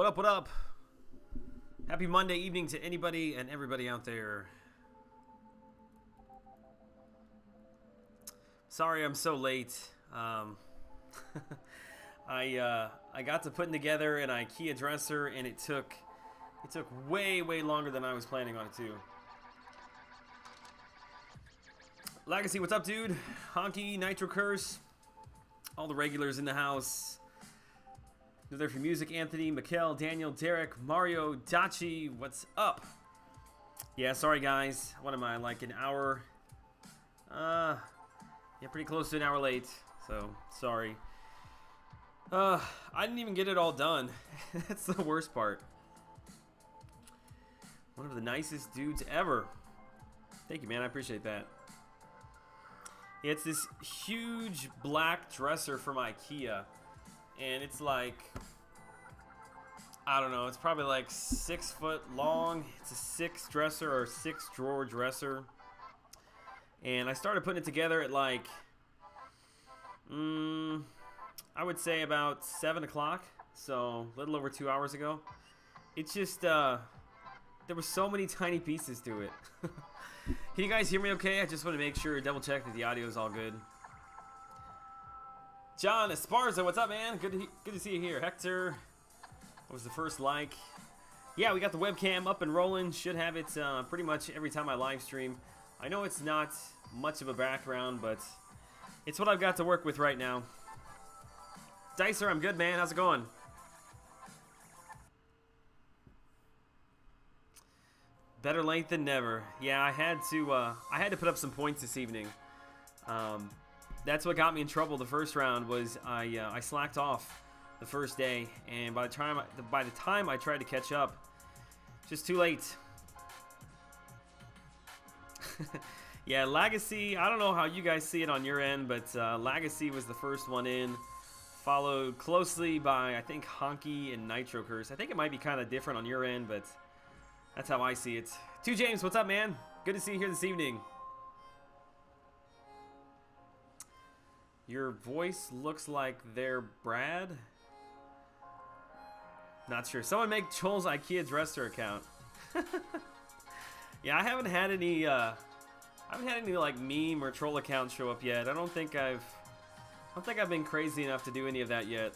What up, what up? Happy Monday evening to anybody and everybody out there. Sorry I'm so late. I got to putting together an IKEA dresser and it took way longer than I was planning on it to. Legacy, what's up, dude? Honky, Nitro Curse, all the regulars in the house. They're there for music. Anthony, Mikkel, Daniel, Derek, Mario, Dachi, what's up? Yeah, sorry guys. What am I, like an hour? Yeah, pretty close to an hour late. So, sorry. I didn't even get it all done. That's the worst part. One of the nicest dudes ever. Thank you, man. I appreciate that. Yeah, it's this huge black dresser from IKEA. And it's like, I don't know, it's probably like 6 foot long. It's a 6 dresser or 6 drawer dresser. And I started putting it together at like, I would say about 7 o'clock. So a little over 2 hours ago. It's just, there were so many tiny pieces to it. Can you guys hear me okay? I just want to make sure, double check that the audio is all good. John Esparza, what's up, man? Good to see you here. Hector, what was the first like? Yeah, we got the webcam up and rolling. Should have it pretty much every time I live stream. I know it's not much of a background, but it's what I've got to work with right now. Dicer, I'm good, man. How's it going? Better late than never. Yeah, I had to put up some points this evening. That's what got me in trouble the first round. Was I slacked off the first day, and by the time I tried to catch up, just too late. Yeah, Legacy. I don't know how you guys see it on your end, but Legacy was the first one in, followed closely by I think Honky and Nitro Curse. I think it might be kind of different on your end, but that's how I see it. 2 James, what's up, man? Good to see you here this evening. Your voice looks like they're Brad. Not sure. Someone make Joel's IKEA dresser account. Yeah, I haven't had any like meme or troll accounts show up yet. I don't think I've been crazy enough to do any of that yet.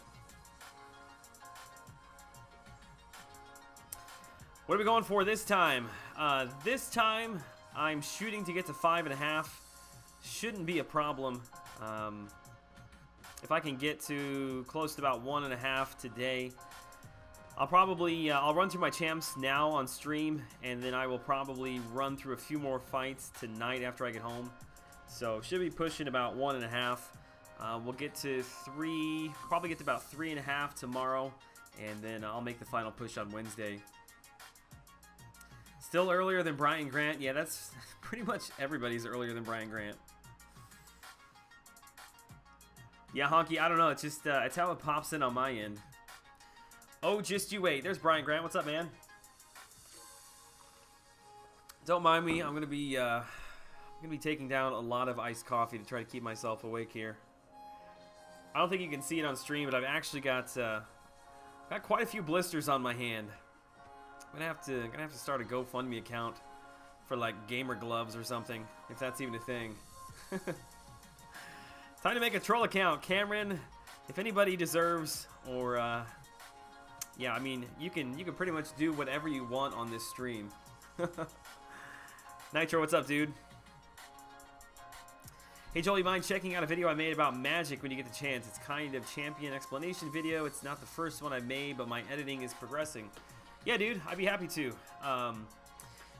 What are we going for this time? This time I'm shooting to get to 5.5. Shouldn't be a problem. If I can get to close to about 1.5 today, I'll probably I'll run through my champs now on stream, and then I will probably run through a few more fights tonight after I get home. So should be pushing about 1.5. We'll get to 3, probably get to about 3.5 tomorrow, and then I'll make the final push on Wednesday. Still earlier than Brian Grant. Yeah, that's pretty much everybody's earlier than Brian Grant. Yeah, Honky, I don't know. It's just, it's how it pops in on my end. Oh, just you wait. There's Brian Grant. What's up, man? Don't mind me. I'm gonna be taking down a lot of iced coffee to try to keep myself awake here. I don't think you can see it on stream, but I've actually got quite a few blisters on my hand. I'm gonna have to start a GoFundMe account for like gamer gloves or something, if that's even a thing. Time to make a troll account, Cameron. If anybody deserves, or yeah, I mean, you can pretty much do whatever you want on this stream. Nitro, what's up, dude? Hey Joel, you mind checking out a video I made about magic when you get the chance? It's kind of champion explanation video. It's not the first one I've made, but my editing is progressing. Yeah, dude, I'd be happy to.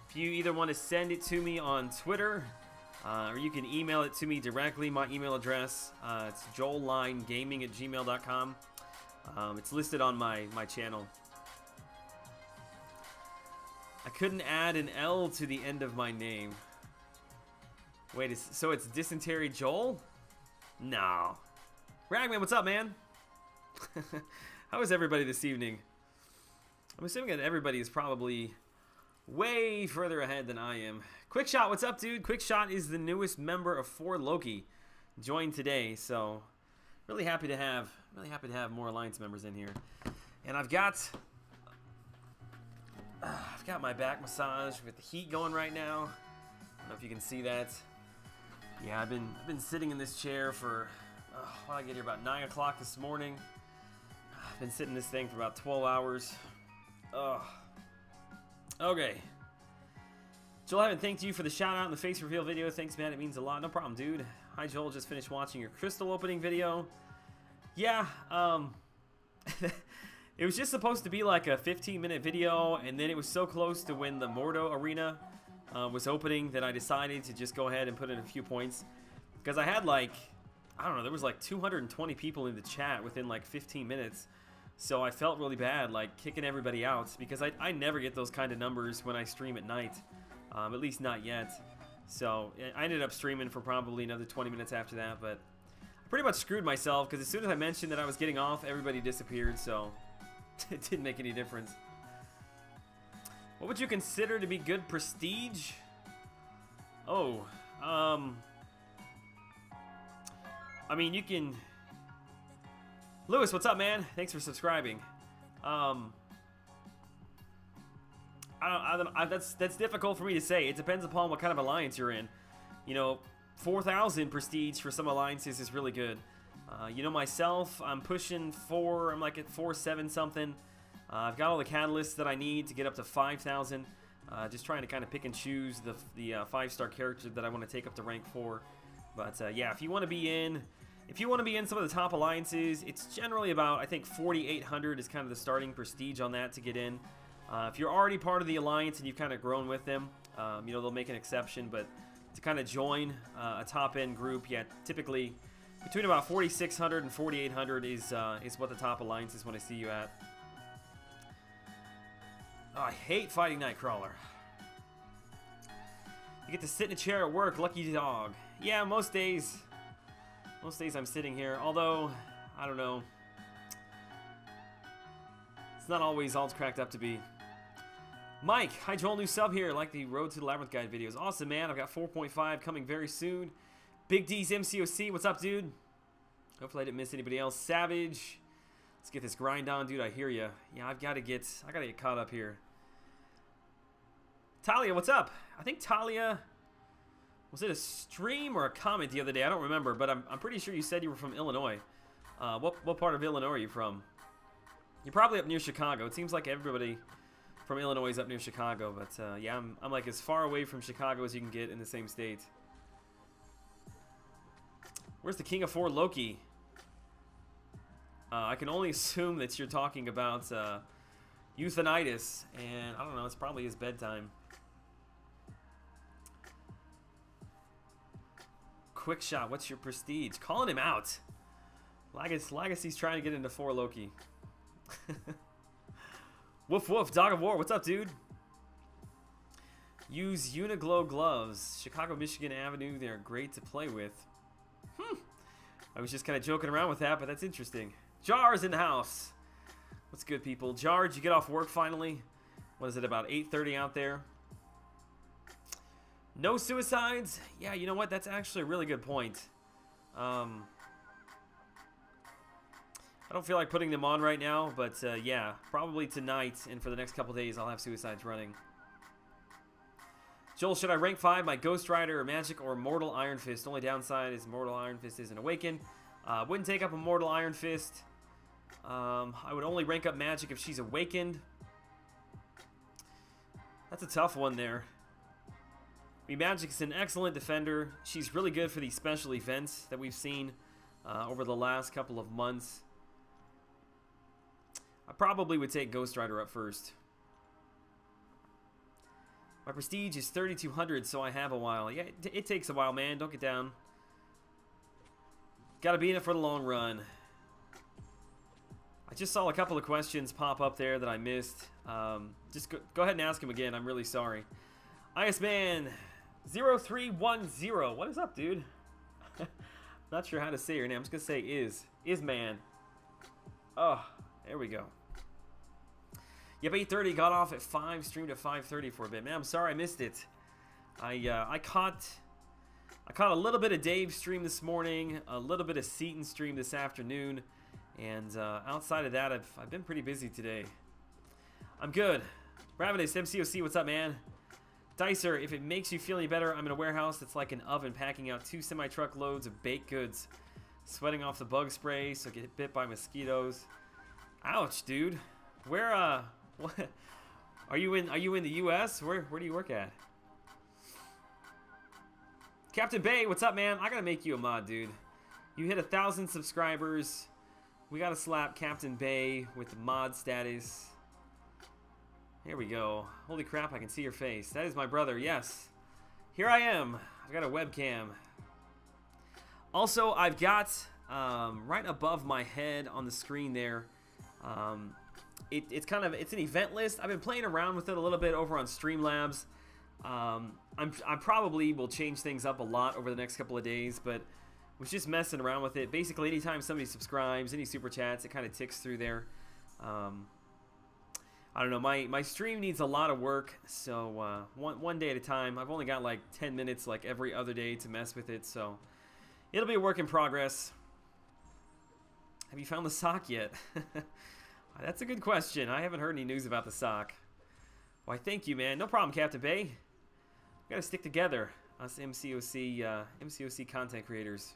If you either want to send it to me on Twitter, or you can email it to me directly. My email address, it's joellinegaming@gmail.com. It's listed on my channel. I couldn't add an L to the end of my name. Wait, so it's Dysentery Joel? No. Ragman, what's up, man? How is everybody this evening? I'm assuming that everybody is probably way further ahead than I am. Quickshot, what's up, dude? Quickshot is the newest member of 4 Loki. Joined today, so really happy to have more Alliance members in here. And I've got I've got my back massage with the heat going right now. I don't know if you can see that. Yeah, I've been sitting in this chair for, when I get here, about 9 o'clock this morning. I've been sitting in this thing for about 12 hours. Okay. Joel, I haven't thanked you for the shout out in the face reveal video. Thanks, man. It means a lot. No problem, dude. Hi, Joel. Just finished watching your crystal opening video. Yeah, it was just supposed to be like a 15-minute video, and then it was so close to when the Mordo arena was opening that I decided to just go ahead and put in a few points. Because I had like, I don't know, there was like 220 people in the chat within like 15 minutes. So I felt really bad, like kicking everybody out, because I never get those kind of numbers when I stream at night. At least not yet. So I ended up streaming for probably another 20 minutes after that, but I pretty much screwed myself because as soon as I mentioned that I was getting off, everybody disappeared, so it didn't make any difference. What would you consider to be good prestige? Oh, I mean, you can... Lewis, what's up, man? Thanks for subscribing. That's difficult for me to say. It depends upon what kind of alliance you're in. You know, 4,000 prestige for some alliances is really good. You know, myself, I'm pushing 4. I'm like at 4,700 something. I've got all the catalysts that I need to get up to 5,000. Just trying to kind of pick and choose the 5-star character that I want to take up to rank 4. But yeah, if you want to be in some of the top alliances, it's generally about, I think, 4,800 is kind of the starting prestige on that to get in. If you're already part of the alliance and you've kind of grown with them, you know, they'll make an exception. But to kind of join a top-end group, yeah, typically between about 4,600 and 4,800 is what the top alliances want to see you at. Oh, I hate fighting Nightcrawler. You get to sit in a chair at work, lucky dog. Yeah, most days I'm sitting here, although, I don't know. It's not always all it's cracked up to be. Mike, hi Joel, new sub here. Like the Road to the Labyrinth guide videos. Awesome, man. I've got 4.5 coming very soon. Big D's MCOC, what's up, dude? Hopefully I didn't miss anybody else. Savage, let's get this grind on, dude. I hear ya. Yeah, I gotta get caught up here. Talia, what's up? I think Talia, was it a stream or a comment the other day? I don't remember, but I'm pretty sure you said you were from Illinois. What part of Illinois are you from? You're probably up near Chicago. It seems like everybody from Illinois is up near Chicago, but yeah, I'm like as far away from Chicago as you can get in the same state. Where's the King of 4 Loki? I can only assume that you're talking about euthanitis, and I don't know, it's probably his bedtime. Quick shot, what's your prestige? Calling him out. Legacy's trying to get into 4 Loki. Woof woof, Dog of War, what's up, dude? Use Uniglow gloves. Chicago, Michigan Avenue, they're great to play with. I was just kind of joking around with that, but that's interesting. Jar's in the house. What's good, people? Jar, did you get off work finally? What is it, about 8:30 out there? No suicides? Yeah, you know what? That's actually a really good point. I don't feel like putting them on right now, but yeah, probably tonight and for the next couple days I'll have suicides running. Joel, should I rank 5 my Ghost Rider or Magic or Mortal Iron Fist? Only downside is Mortal Iron Fist isn't awakened. Wouldn't take up a Mortal Iron Fist. I would only rank up Magic if she's awakened. That's a tough one there. I mean, Magic's an excellent defender. She's really good for these special events that we've seen over the last couple of months. I probably would take Ghost Rider up first. My prestige is 3,200, so I have a while. Yeah, it takes a while, man. Don't get down. Gotta be in it for the long run. I just saw a couple of questions pop up there that I missed. Just go ahead and ask them again. I'm really sorry. Iceman 0310. What is up, dude? Not sure how to say your name. I'm just gonna say is man. Oh, there we go. Yep, 8:30. Got off at 5. Streamed at 5:30 for a bit. Man, I'm sorry I missed it. I caught a little bit of Dave's stream this morning, a little bit of Seaton's stream this afternoon, and outside of that, I've been pretty busy today. I'm good. Ravenous MCOC, what's up, man? Dicer, if it makes you feel any better, I'm in a warehouse that's like an oven packing out 2 semi-truck loads of baked goods. Sweating off the bug spray, so get bit by mosquitoes. Ouch, dude. Where, what? Are you in the US? Where do you work at? Captain Bay, what's up, man? I gotta make you a mod, dude. You hit 1,000 subscribers. We gotta slap Captain Bay with the mod status. Here we go. Holy crap, I can see your face. That is my brother, yes. Here I am. I've got a webcam. Also, I've got, right above my head on the screen there, it's an event list. I've been playing around with it a little bit over on Streamlabs. I probably will change things up a lot over the next couple of days, but was just messing around with it. Basically, anytime somebody subscribes, any super chats, it kind of ticks through there. I don't know, my stream needs a lot of work, so one day at a time. I've only got like 10 minutes like every other day to mess with it, so it'll be a work in progress. Have you found the sock yet? That's a good question. I haven't heard any news about the sock. Why, thank you, man. No problem, Captain Bay. We gotta stick together, us MCOC content creators.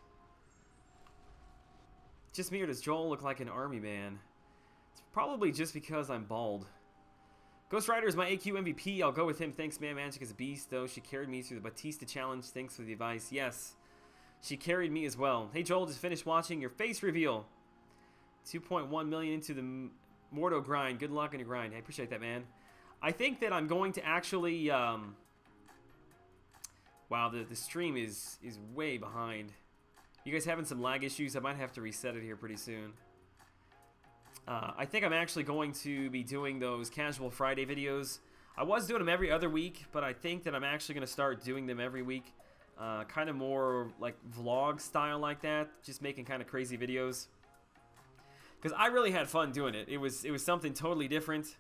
Just me, or does Joel look like an army man? It's probably just because I'm bald. Ghost Rider is my AQ MVP. I'll go with him. Thanks, man. Magic is a beast, though. She carried me through the Batista challenge. Thanks for the advice. Yes, she carried me as well. Hey, Joel, just finished watching your face reveal. 2.1 million into the Mordo grind. Good luck on your grind. I appreciate that, man. I think that I'm going to actually... wow, the stream is way behind. You guys having some lag issues? I might have to reset it here pretty soon. I think I'm actually going to be doing those Casual Friday videos. I was doing them every other week, but I think that I'm actually going to start doing them every week. Kind of more like vlog style like that. Just making kind of crazy videos. Because I really had fun doing it. It was something totally different.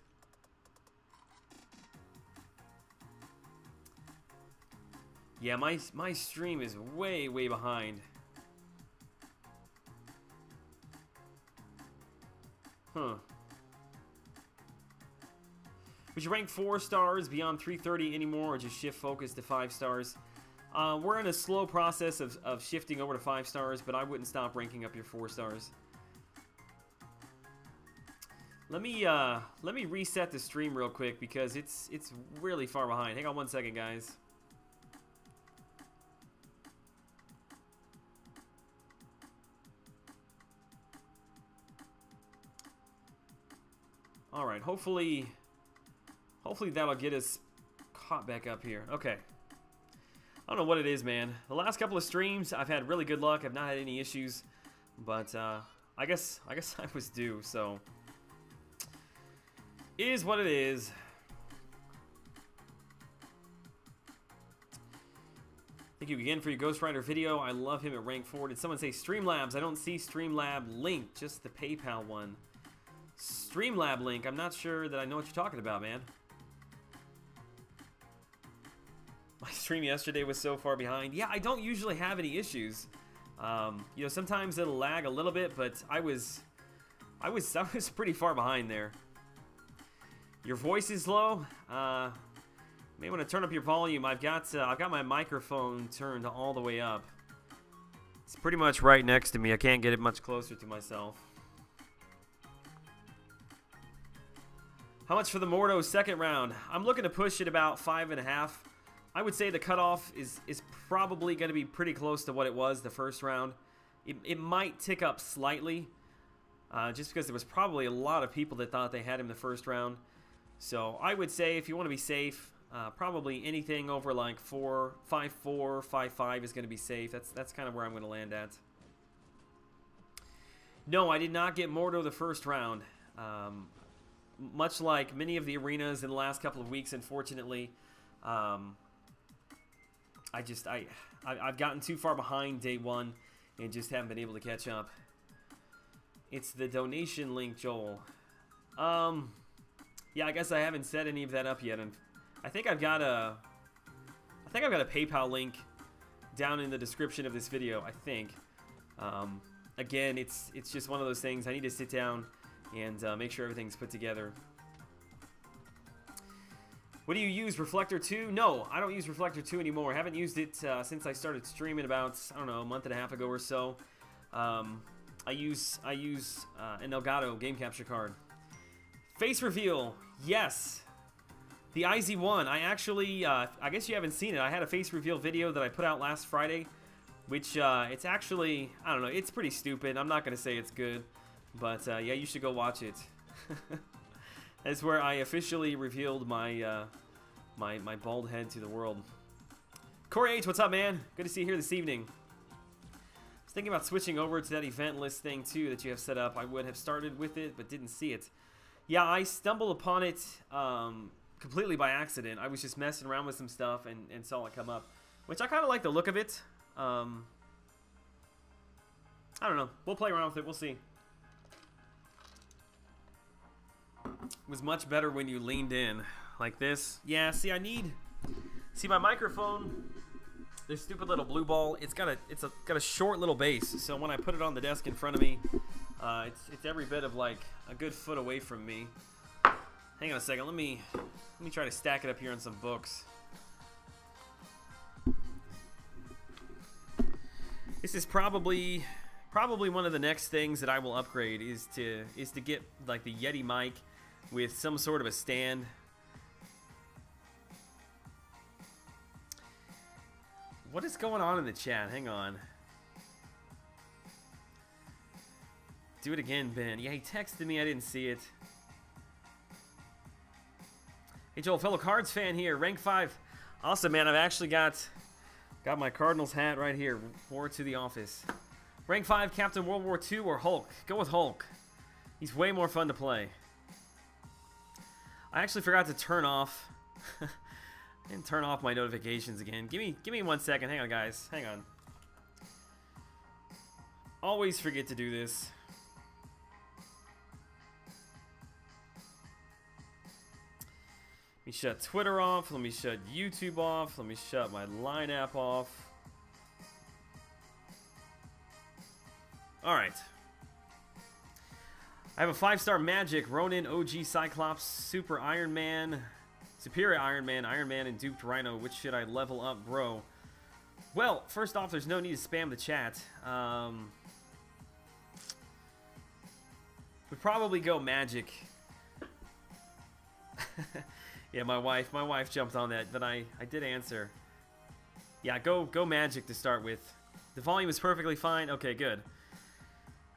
Yeah, my stream is way behind. Huh. Would you rank 4 stars beyond 330 anymore, or just shift focus to 5 stars? We're in a slow process of shifting over to 5 stars, but I wouldn't stop ranking up your 4 stars. Let me reset the stream real quick because it's really far behind. Hang on one second, guys. All right, hopefully that'll get us caught back up here. Okay. I don't know what it is, man. The last couple of streams, I've had really good luck. I've not had any issues, but I guess I was due. So, it is what it is. Thank you again for your Ghost Rider video. I love him at rank 4. Did someone say Streamlabs? I don't see Streamlab link, just the PayPal one. Streamlab link. I'm not sure that I know what you're talking about, man. My stream yesterday was so far behind. Yeah, I don't usually have any issues. You know, sometimes it'll lag a little bit, but I was pretty far behind there. Your voice is low. May want to turn up your volume. I've got my microphone turned all the way up. It's pretty much right next to me. I can't get it much closer to myself. How much for the Mordo second round? I'm looking to push it about 5.5. I would say the cutoff is probably going to be pretty close to what it was the first round. It might tick up slightly, just because there was probably a lot of people that thought they had him the first round. So I would say if you want to be safe, probably anything over like 5.4, 5.5 is going to be safe. That's kind of where I'm going to land at. No, I did not get Mordo the first round. Much like many of the arenas in the last couple of weeks, unfortunately, I've gotten too far behind day one and just haven't been able to catch up. It's the donation link, Joel. Yeah, I guess I haven't set any of that up yet, and I think I've got a PayPal link down in the description of this video. I think. Again, it's just one of those things. I need to sit down and make sure everything's put together. What do you use, Reflector 2? No, I don't use Reflector 2 anymore. I haven't used it since I started streaming about, I don't know, a month and a half ago or so. I use an Elgato game capture card. Face reveal, yes. The IZ1, I actually, I guess you haven't seen it. I had a face reveal video that I put out last Friday, which it's actually, I don't know, it's pretty stupid. I'm not going to say it's good, but yeah, you should go watch it. That's where I officially revealed my my bald head to the world. Corey H, what's up, man? Good to see you here this evening. I was thinking about switching over to that event list thing too that you have set up. I would have started with it, but didn't see it. Yeah, I stumbled upon it completely by accident. I was just messing around with some stuff and saw it come up, which I kind of like the look of it. I don't know. We'll play around with it. We'll see. It was much better when you leaned in like this. Yeah, see, see my microphone, this stupid little blue ball, it's got a short little base, so when I put it on the desk in front of me, it's every bit of like a good foot away from me. Hang on a second, let me try to stack it up here on some books. This is probably one of the next things that I will upgrade is to get like the Yeti mic with some sort of a stand. What is going on in the chat? Hang on. Do it again, Ben. Yeah, he texted me. I didn't see it. Hey, Joel, fellow Cards fan here. Rank 5. Awesome, man. I've actually got my Cardinals hat right here. Wore it to the office. Rank 5, Captain World War II or Hulk? Go with Hulk. He's way more fun to play. I actually forgot to turn off and turn off my notifications again. Give me 1 second. Hang on, guys. Hang on. Always forget to do this. Let me shut Twitter off. Let me shut YouTube off. Let me shut my Line app off. All right. I have a 5-star Magic, Ronin, OG Cyclops, Super Iron Man, Superior Iron Man, and Duped Rhino. Which should I level up, bro? Well, first off, there's no need to spam the chat. We'd probably go Magic. Yeah, my wife jumped on that, but I did answer. Yeah, go Magic to start with. The volume is perfectly fine. Okay, good.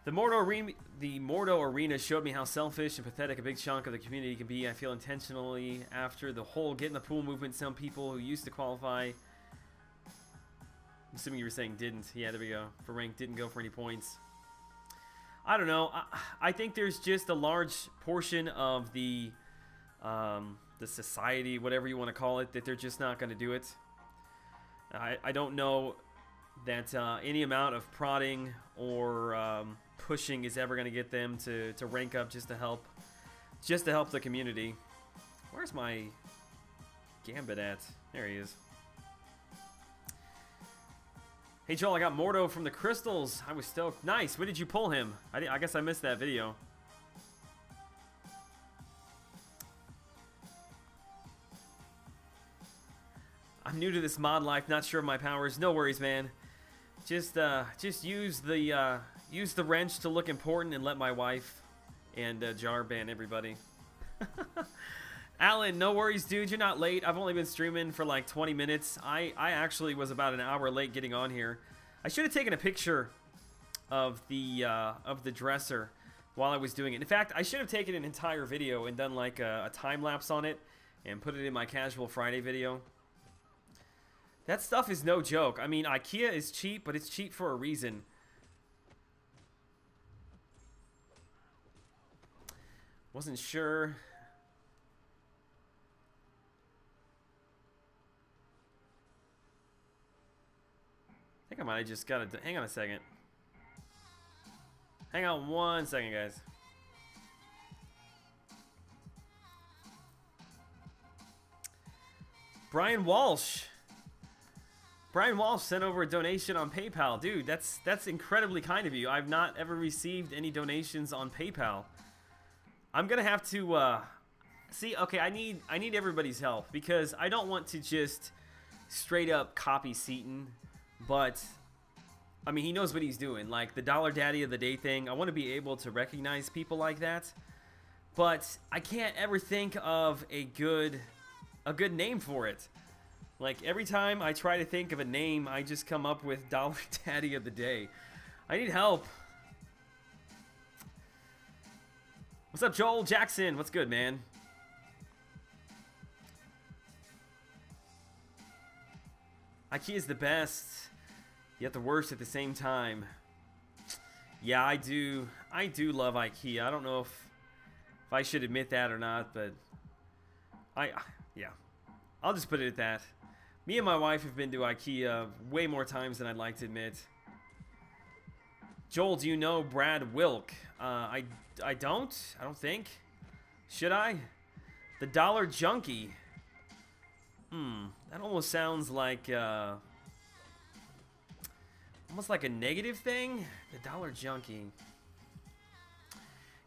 The Mordo arena showed me how selfish and pathetic a big chunk of the community can be. I feel intentionally after the whole get in the pool movement, some people who used to qualify, I'm assuming you were saying didn't. Yeah, there we go. For rank, didn't go for any points. I don't know. I think there's just a large portion of the society, whatever you want to call it, that they're just not going to do it. I don't know that any amount of prodding or pushing is ever going to get them to rank up just to help the community. Where's my Gambit at? There he is. Hey Joel, I got Mordo from the Crystals. I was stoked. Nice. When did you pull him? I guess I missed that video. I'm new to this mod life, not sure of my powers. No worries, man. Just use the wrench to look important and let my wife and jar ban everybody. Alan, no worries, dude. You're not late. I've only been streaming for like 20 minutes. I actually was about an hour late getting on here. I should have taken a picture of the dresser while I was doing it. In fact, I should have taken an entire video and done like a time lapse on it and put it in my Casual Friday video. That stuff is no joke. I mean, IKEA is cheap, but it's cheap for a reason. Wasn't sure. I think I might have just got to... Hang on a second. Hang on 1 second, guys. Brian Walsh. Brian Walsh sent over a donation on PayPal. Dude, that's incredibly kind of you. I've not ever received any donations on PayPal. I'm going to have to See, okay, I need everybody's help because I don't want to just straight up copy Seaton, but I mean, he knows what he's doing. Like the Dollar Daddy of the Day thing, I want to be able to recognize people like that, but I can't ever think of a good name for it. Like every time I try to think of a name, I just come up with Dollar Daddy of the Day. I need help. What's up, Joel Jackson? What's good, man? IKEA is the best, yet the worst at the same time. Yeah, I do love IKEA. I don't know if I should admit that or not, but yeah. I'll just put it at that. Me and my wife have been to IKEA way more times than I'd like to admit. Joel, do you know Brad Wilk? I don't think. Should I? The Dollar Junkie. That almost sounds like almost like a negative thing. The Dollar Junkie.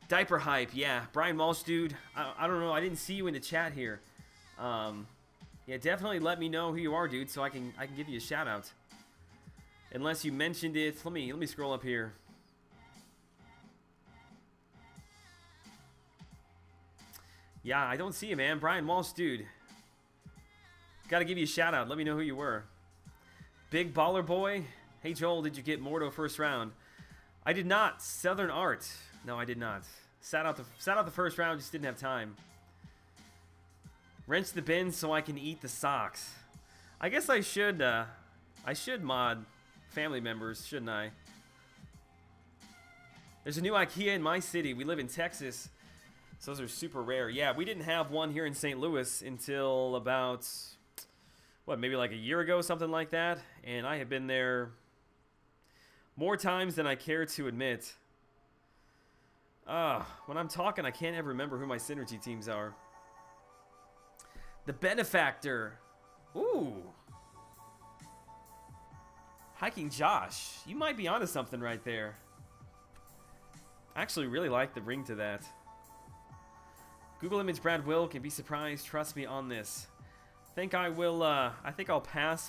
Diaper hype, yeah. Brian Walsh, dude. I don't know. I didn't see you in the chat here. Yeah, definitely let me know who you are, dude, so I can give you a shout out. Unless you mentioned it. Let me scroll up here. Yeah, I don't see you, man. Brian Walsh, dude. Gotta give you a shout out. Let me know who you were. Big Baller Boy. Hey, Joel, did you get Mordo first round? I did not. Southern Art. No, I did not. Sat out the first round. Just didn't have time. Wrench the bin so I can eat the socks. I guess I should mod family members, shouldn't I? There's a new IKEA in my city. We live in Texas, so those are super rare. Yeah, we didn't have one here in St. Louis until about, what, maybe like a year ago, something like that. And I have been there more times than I care to admit. When I'm talking, I can't ever remember who my synergy teams are. The Benefactor. Ooh. Hiking Josh. You might be onto something right there. I actually really like the ring to that. Google image Brad Wilk and be surprised. Trust me on this. I think I'll pass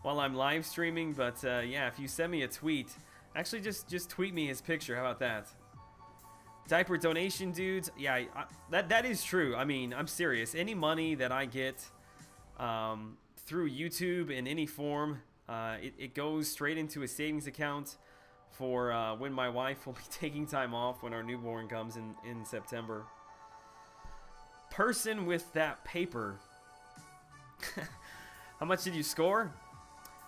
while I'm live streaming, but yeah, if you send me a tweet, actually just tweet me his picture. How about that? Diaper donation, dudes. Yeah, that is true. I mean, I'm serious. Any money that I get through YouTube in any form, it goes straight into a savings account for when my wife will be taking time off when our newborn comes in September. Person with that paper. How much did you score?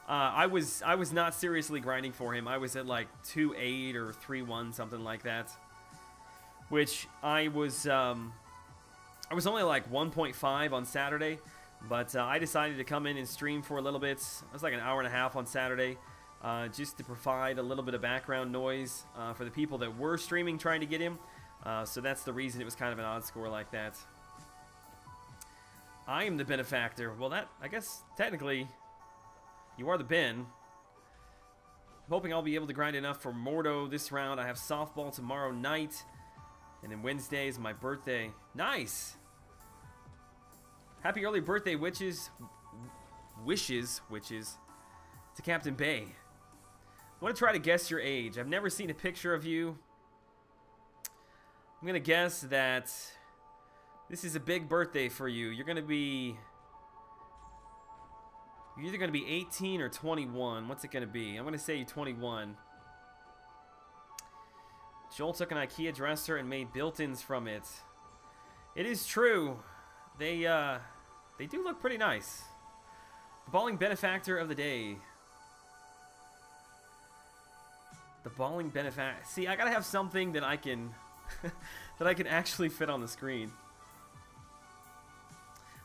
I was not seriously grinding for him. I was at like 2-8 or 3-1, something like that. Which I was only like 1.5 on Saturday, but I decided to come in and stream for a little bit. It was like an hour and a half on Saturday, just to provide a little bit of background noise for the people that were streaming trying to get him. So that's the reason it was kind of an odd score like that. I am the benefactor. Well, that, I guess, technically, you are the Ben. I'm hoping I'll be able to grind enough for Mordo this round. I have softball tomorrow night. And then Wednesday is my birthday. Nice! Happy early birthday, wishes to Captain Bay. I want to try to guess your age. I've never seen a picture of you. I'm going to guess that this is a big birthday for you. You're either going to be 18 or 21. What's it going to be? I'm going to say 21. Joel took an IKEA dresser and made built-ins from it. It is true. They do look pretty nice. The balling benefactor of the day. The balling benefactor. See, I gotta have something that I can that I can actually fit on the screen.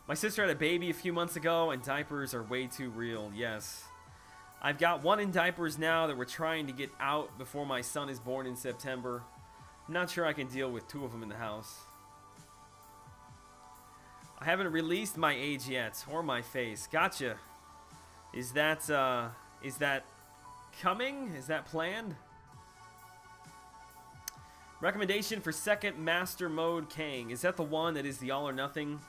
My sister had a baby a few months ago, and diapers are way too real. Yes. I've got one in diapers now that we're trying to get out before my son is born in September. I'm not sure I can deal with 2 of them in the house. I haven't released my age yet, or my face. Gotcha. Is that coming? Is that planned? Recommendation for second master mode Kang. Is that the one that is the all or nothing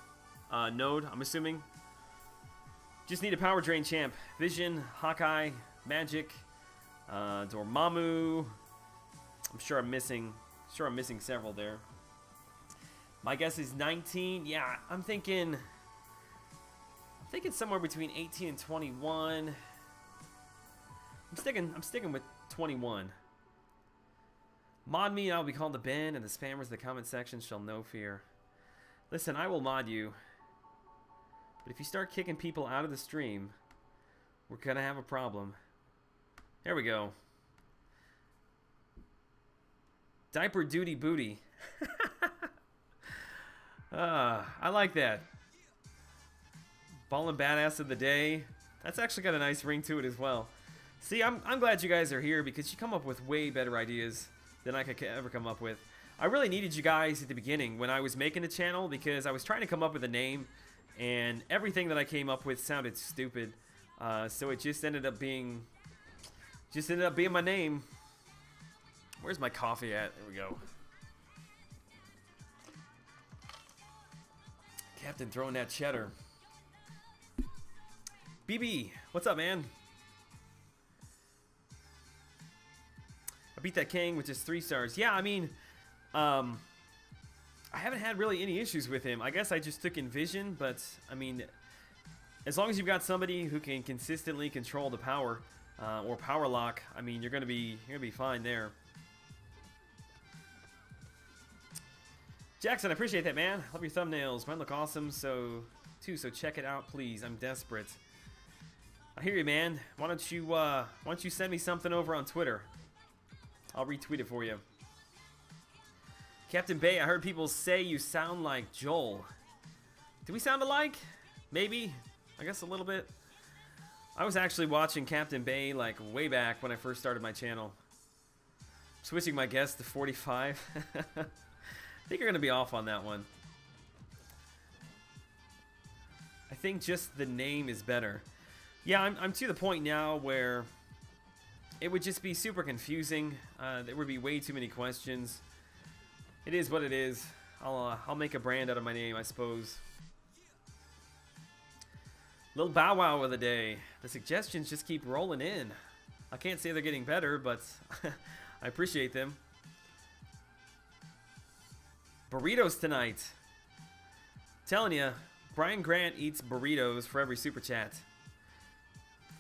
node, I'm assuming? Just need a power drain champ. Vision, Hawkeye, Magic, Dormammu. I'm sure I'm missing several there. My guess is 19. Yeah, I'm thinking somewhere between 18 and 21. I'm sticking with 21. Mod me and I'll be called to Ben, and the spammers in the comment section shall no fear. Listen, I will mod you. But if you start kicking people out of the stream, we're going to have a problem. There we go. Diaper duty booty. I like that. Ballin' badass of the day. That's actually got a nice ring to it as well. See, I'm glad you guys are here because you come up with way better ideas than I could ever come up with. I really needed you guys at the beginning when I was making the channel because I was trying to come up with a name and everything that I came up with sounded stupid. So it just ended up being my name. Where's my coffee at? There we go. Captain throwing that cheddar. BB, what's up, man? I beat that Kang with just 3 stars. Yeah, I mean, I haven't had really any issues with him. I guess I just took in Vision, but I mean, as long as you've got somebody who can consistently control the power or power lock, I mean, you're gonna be fine there. Jackson, I appreciate that, man. Love your thumbnails. Mine look awesome, so check it out, please. I'm desperate. I hear you, man. Why don't you send me something over on Twitter? I'll retweet it for you. Captain Bay, I heard people say you sound like Joel. Do we sound alike? Maybe. I guess a little bit. I was actually watching Captain Bay like way back when I first started my channel. Switching my guess to 45. I think you're going to be off on that one. I think just the name is better. Yeah, I'm to the point now where it would just be super confusing. There would be way too many questions. It is what it is. I'll make a brand out of my name, I suppose. Little bow wow of the day. The suggestions just keep rolling in. I can't say they're getting better, but I appreciate them. Burritos tonight. Telling you, Brian Grant eats burritos for every super chat.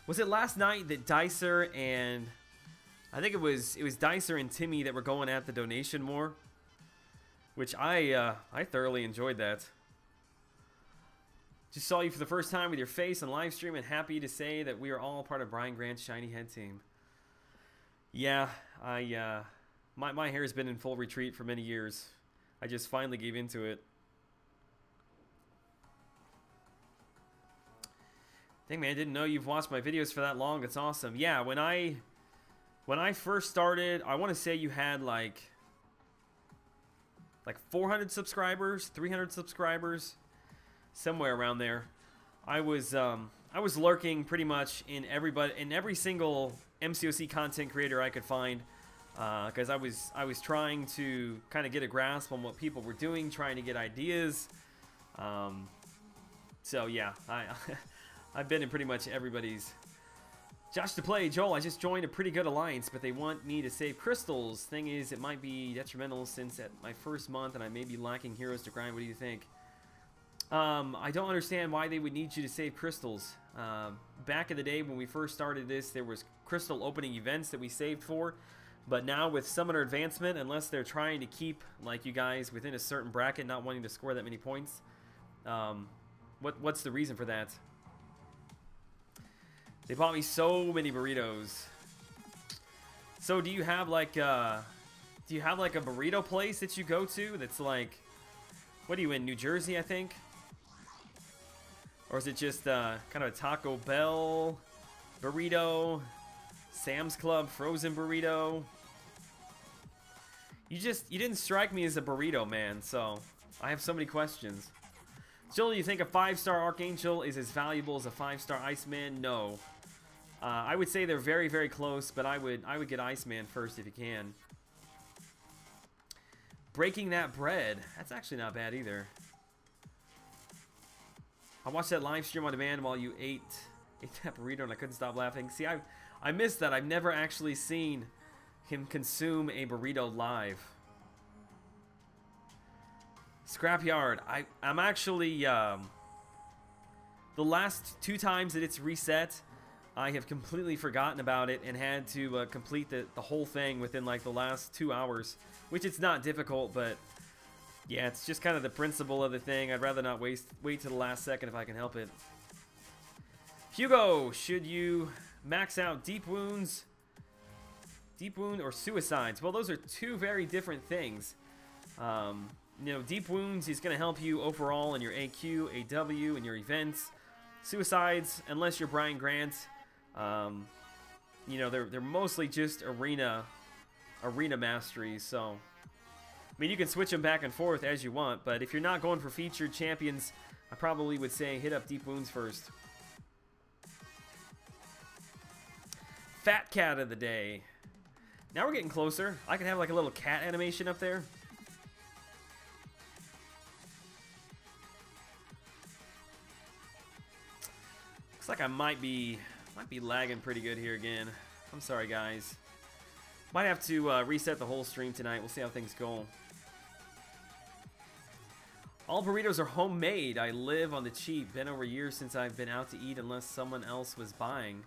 Was it last night that Dicer and I think it was Dicer and Timmy that were going at the donation war, which I thoroughly enjoyed that. Just saw you for the first time with your face on live stream and happy to say that we are all part of Brian Grant's Shiny Head team. Yeah, my hair has been in full retreat for many years. I just finally gave into it. Dang, man, I didn't know you've watched my videos for that long. That's awesome. Yeah, when I first started, I want to say you had like 400 subscribers, 300 subscribers, somewhere around there. I was lurking pretty much in every single MCOC content creator I could find. Because I was trying to kind of get a grasp on what people were doing, trying to get ideas. So yeah, I've been in pretty much everybody's. Josh to play, Joel, I just joined a pretty good alliance, but they want me to save crystals. Thing is, it might be detrimental since at my first month and I may be lacking heroes to grind. What do you think? I don't understand why they would need you to save crystals. Back in the day when we first started this, there was crystal opening events that we saved for. But now with Summoner Advancement, unless they're trying to keep like you guys within a certain bracket, not wanting to score that many points, what's the reason for that? They bought me so many burritos. So do you have like a burrito place that you go to that's like, what are you in, New Jersey, I think? Or is it just kind of a Taco Bell burrito? Sam's Club frozen burrito. You didn't strike me as a burrito man, so I have so many questions. Jill, you think a 5-star Archangel is as valuable as a 5-star Iceman? No. I would say they're very, very close, but I would get Iceman first if you can. Breaking That Bread. That's actually not bad either. I watched that live stream on demand while you ate that burrito and I couldn't stop laughing. See, I missed that. I've never actually seen him consume a burrito live. Scrapyard. I'm actually... the last 2 times that it's reset, I have completely forgotten about it and had to complete the whole thing within like the last 2 hours, which it's not difficult, but yeah, it's just kind of the principle of the thing. I'd rather not wait to the last second if I can help it. Hugo, should you max out deep wound or suicides? Well, those are 2 very different things. You know, deep wounds is going to help you overall in your AQ, AW, and your events. Suicides, unless you're Brian Grant, you know, they're mostly just arena masteries. So, I mean, you can switch them back and forth as you want, but if you're not going for featured champions, I probably would say hit up deep wounds first. Fat cat of the day. Now we're getting closer. I can have like a little cat animation up there. Looks like I might be lagging pretty good here again. I'm sorry, guys. Might have to reset the whole stream tonight. We'll see how things go. All burritos are homemade. I live on the cheap. Been over years since I've been out to eat unless someone else was buying.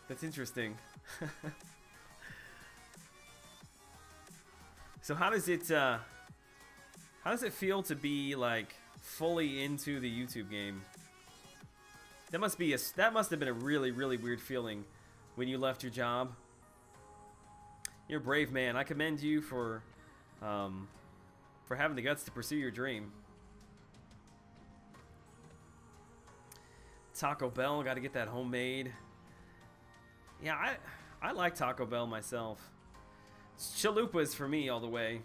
That's interesting. So how does it feel to be like fully into the YouTube game? That must have been a really weird feeling when you left your job. You're a brave man. I commend you for having the guts to pursue your dream. Taco Bell, got to get that homemade. Yeah, I like Taco Bell myself. Chalupas for me all the way.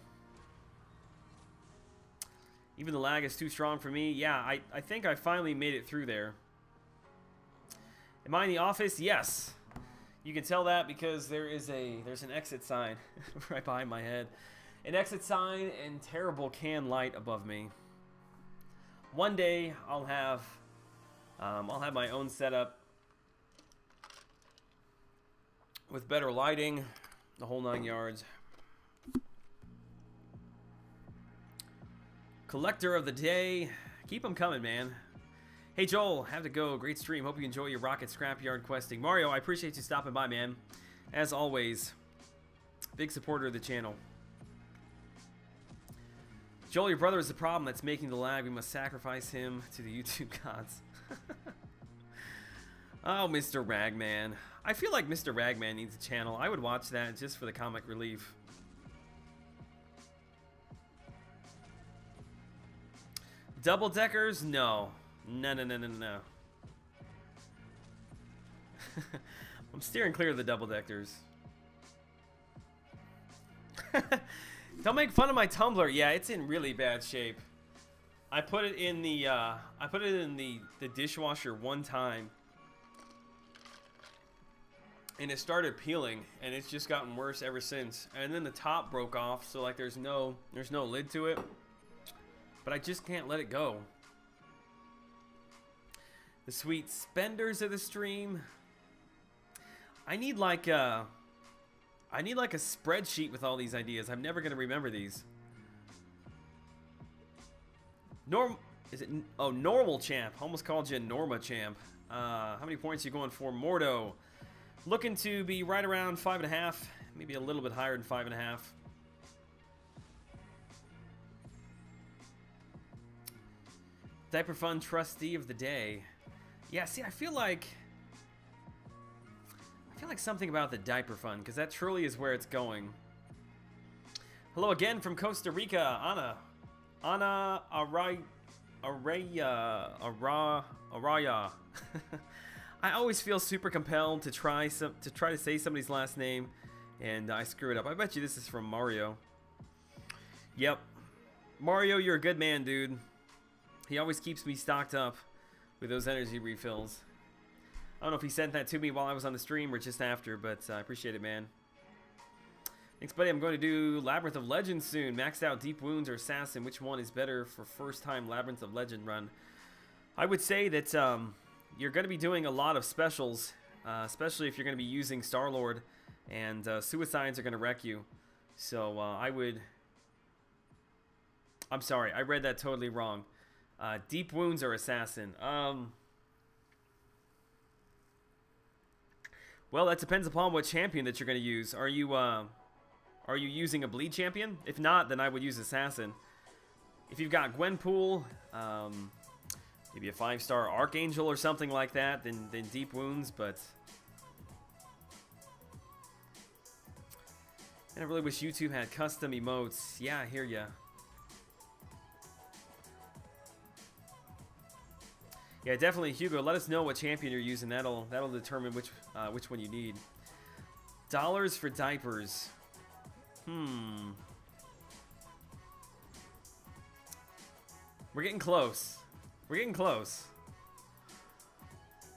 Even the lag is too strong for me. Yeah, I think I finally made it through there. Am I in the office? Yes. You can tell that because there's an exit sign right behind my head. An exit sign and terrible can light above me. One day I'll have my own setup with better lighting, the whole 9 yards. Collector of the day. Keep them coming, man. Hey, Joel. Have to go. Great stream. Hope you enjoy your Rocket Scrapyard questing. Mario, I appreciate you stopping by, man. As always, big supporter of the channel. Joel, your brother is the problem that's making the lag. We must sacrifice him to the YouTube gods. Oh, Mr. Ragman. I feel like Mr. Ragman needs a channel. I would watch that just for the comic relief. Double deckers? No. No. I'm steering clear of the double deckers. Don't make fun of my Tumblr. Yeah, it's in really bad shape. I put it in the dishwasher one time, and it started peeling, and it's just gotten worse ever since. And then the top broke off, so like there's no lid to it. But I just can't let it go. The sweet spenders of the stream. I need like a spreadsheet with all these ideas. I'm never gonna remember these. Normal champ. Almost called you Norma champ. How many points are you going for? Mordo. Looking to be right around 5.5. Maybe a little bit higher than 5.5. Diaper Fund Trustee of the Day. Yeah, see, I feel like something about the Diaper Fund, because that truly is where it's going. Hello again from Costa Rica, Ana Araya. I always feel super compelled to try to say somebody's last name, and I screw it up. I bet you this is from Mario. Yep, Mario, you're a good man, dude. He always keeps me stocked up with those energy refills. I don't know if he sent that to me while I was on the stream or just after, but I appreciate it, man. Thanks, buddy. I'm going to do Labyrinth of Legend soon. Maxed out Deep Wounds or Assassin. Which one is better for first-time Labyrinth of Legend run? I would say that you're going to be doing a lot of specials, especially if you're going to be using Star-Lord, and Suicides are going to wreck you. So I would... I'm sorry, I read that totally wrong. Deep Wounds or Assassin? Well, that depends upon what champion that you're going to use. Are you using a bleed champion? If not, then I would use Assassin. If you've got Gwenpool, maybe a 5-star Archangel or something like that, then Deep Wounds, but... And I really wish YouTube had custom emotes. Yeah, I hear ya. Yeah, definitely, Hugo. Let us know what champion you're using. That'll determine which one you need. Dollars for diapers. We're getting close. We're getting close.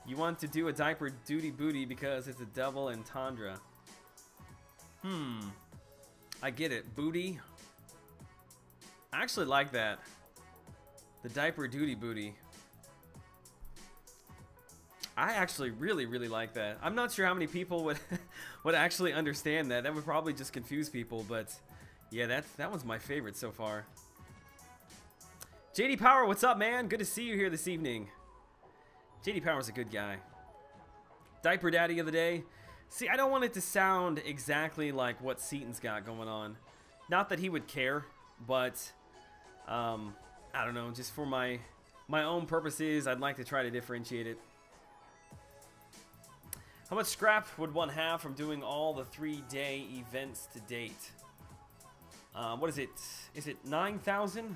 You want to do a diaper duty booty because it's a double entendre. I get it. Booty. I actually like that. The diaper duty booty. I actually really like that. I'm not sure how many people would actually understand that. That would probably just confuse people, but yeah, that one's my favorite so far. JD Power, what's up, man? Good to see you here this evening. JD Power's a good guy. Diaper Daddy of the day. See, I don't want it to sound exactly like what Seaton's got going on. Not that he would care, but I don't know, just for my own purposes, I'd like to try to differentiate it. How much scrap would one have from doing all the 3-day events to date? What is it? Is it 9,000?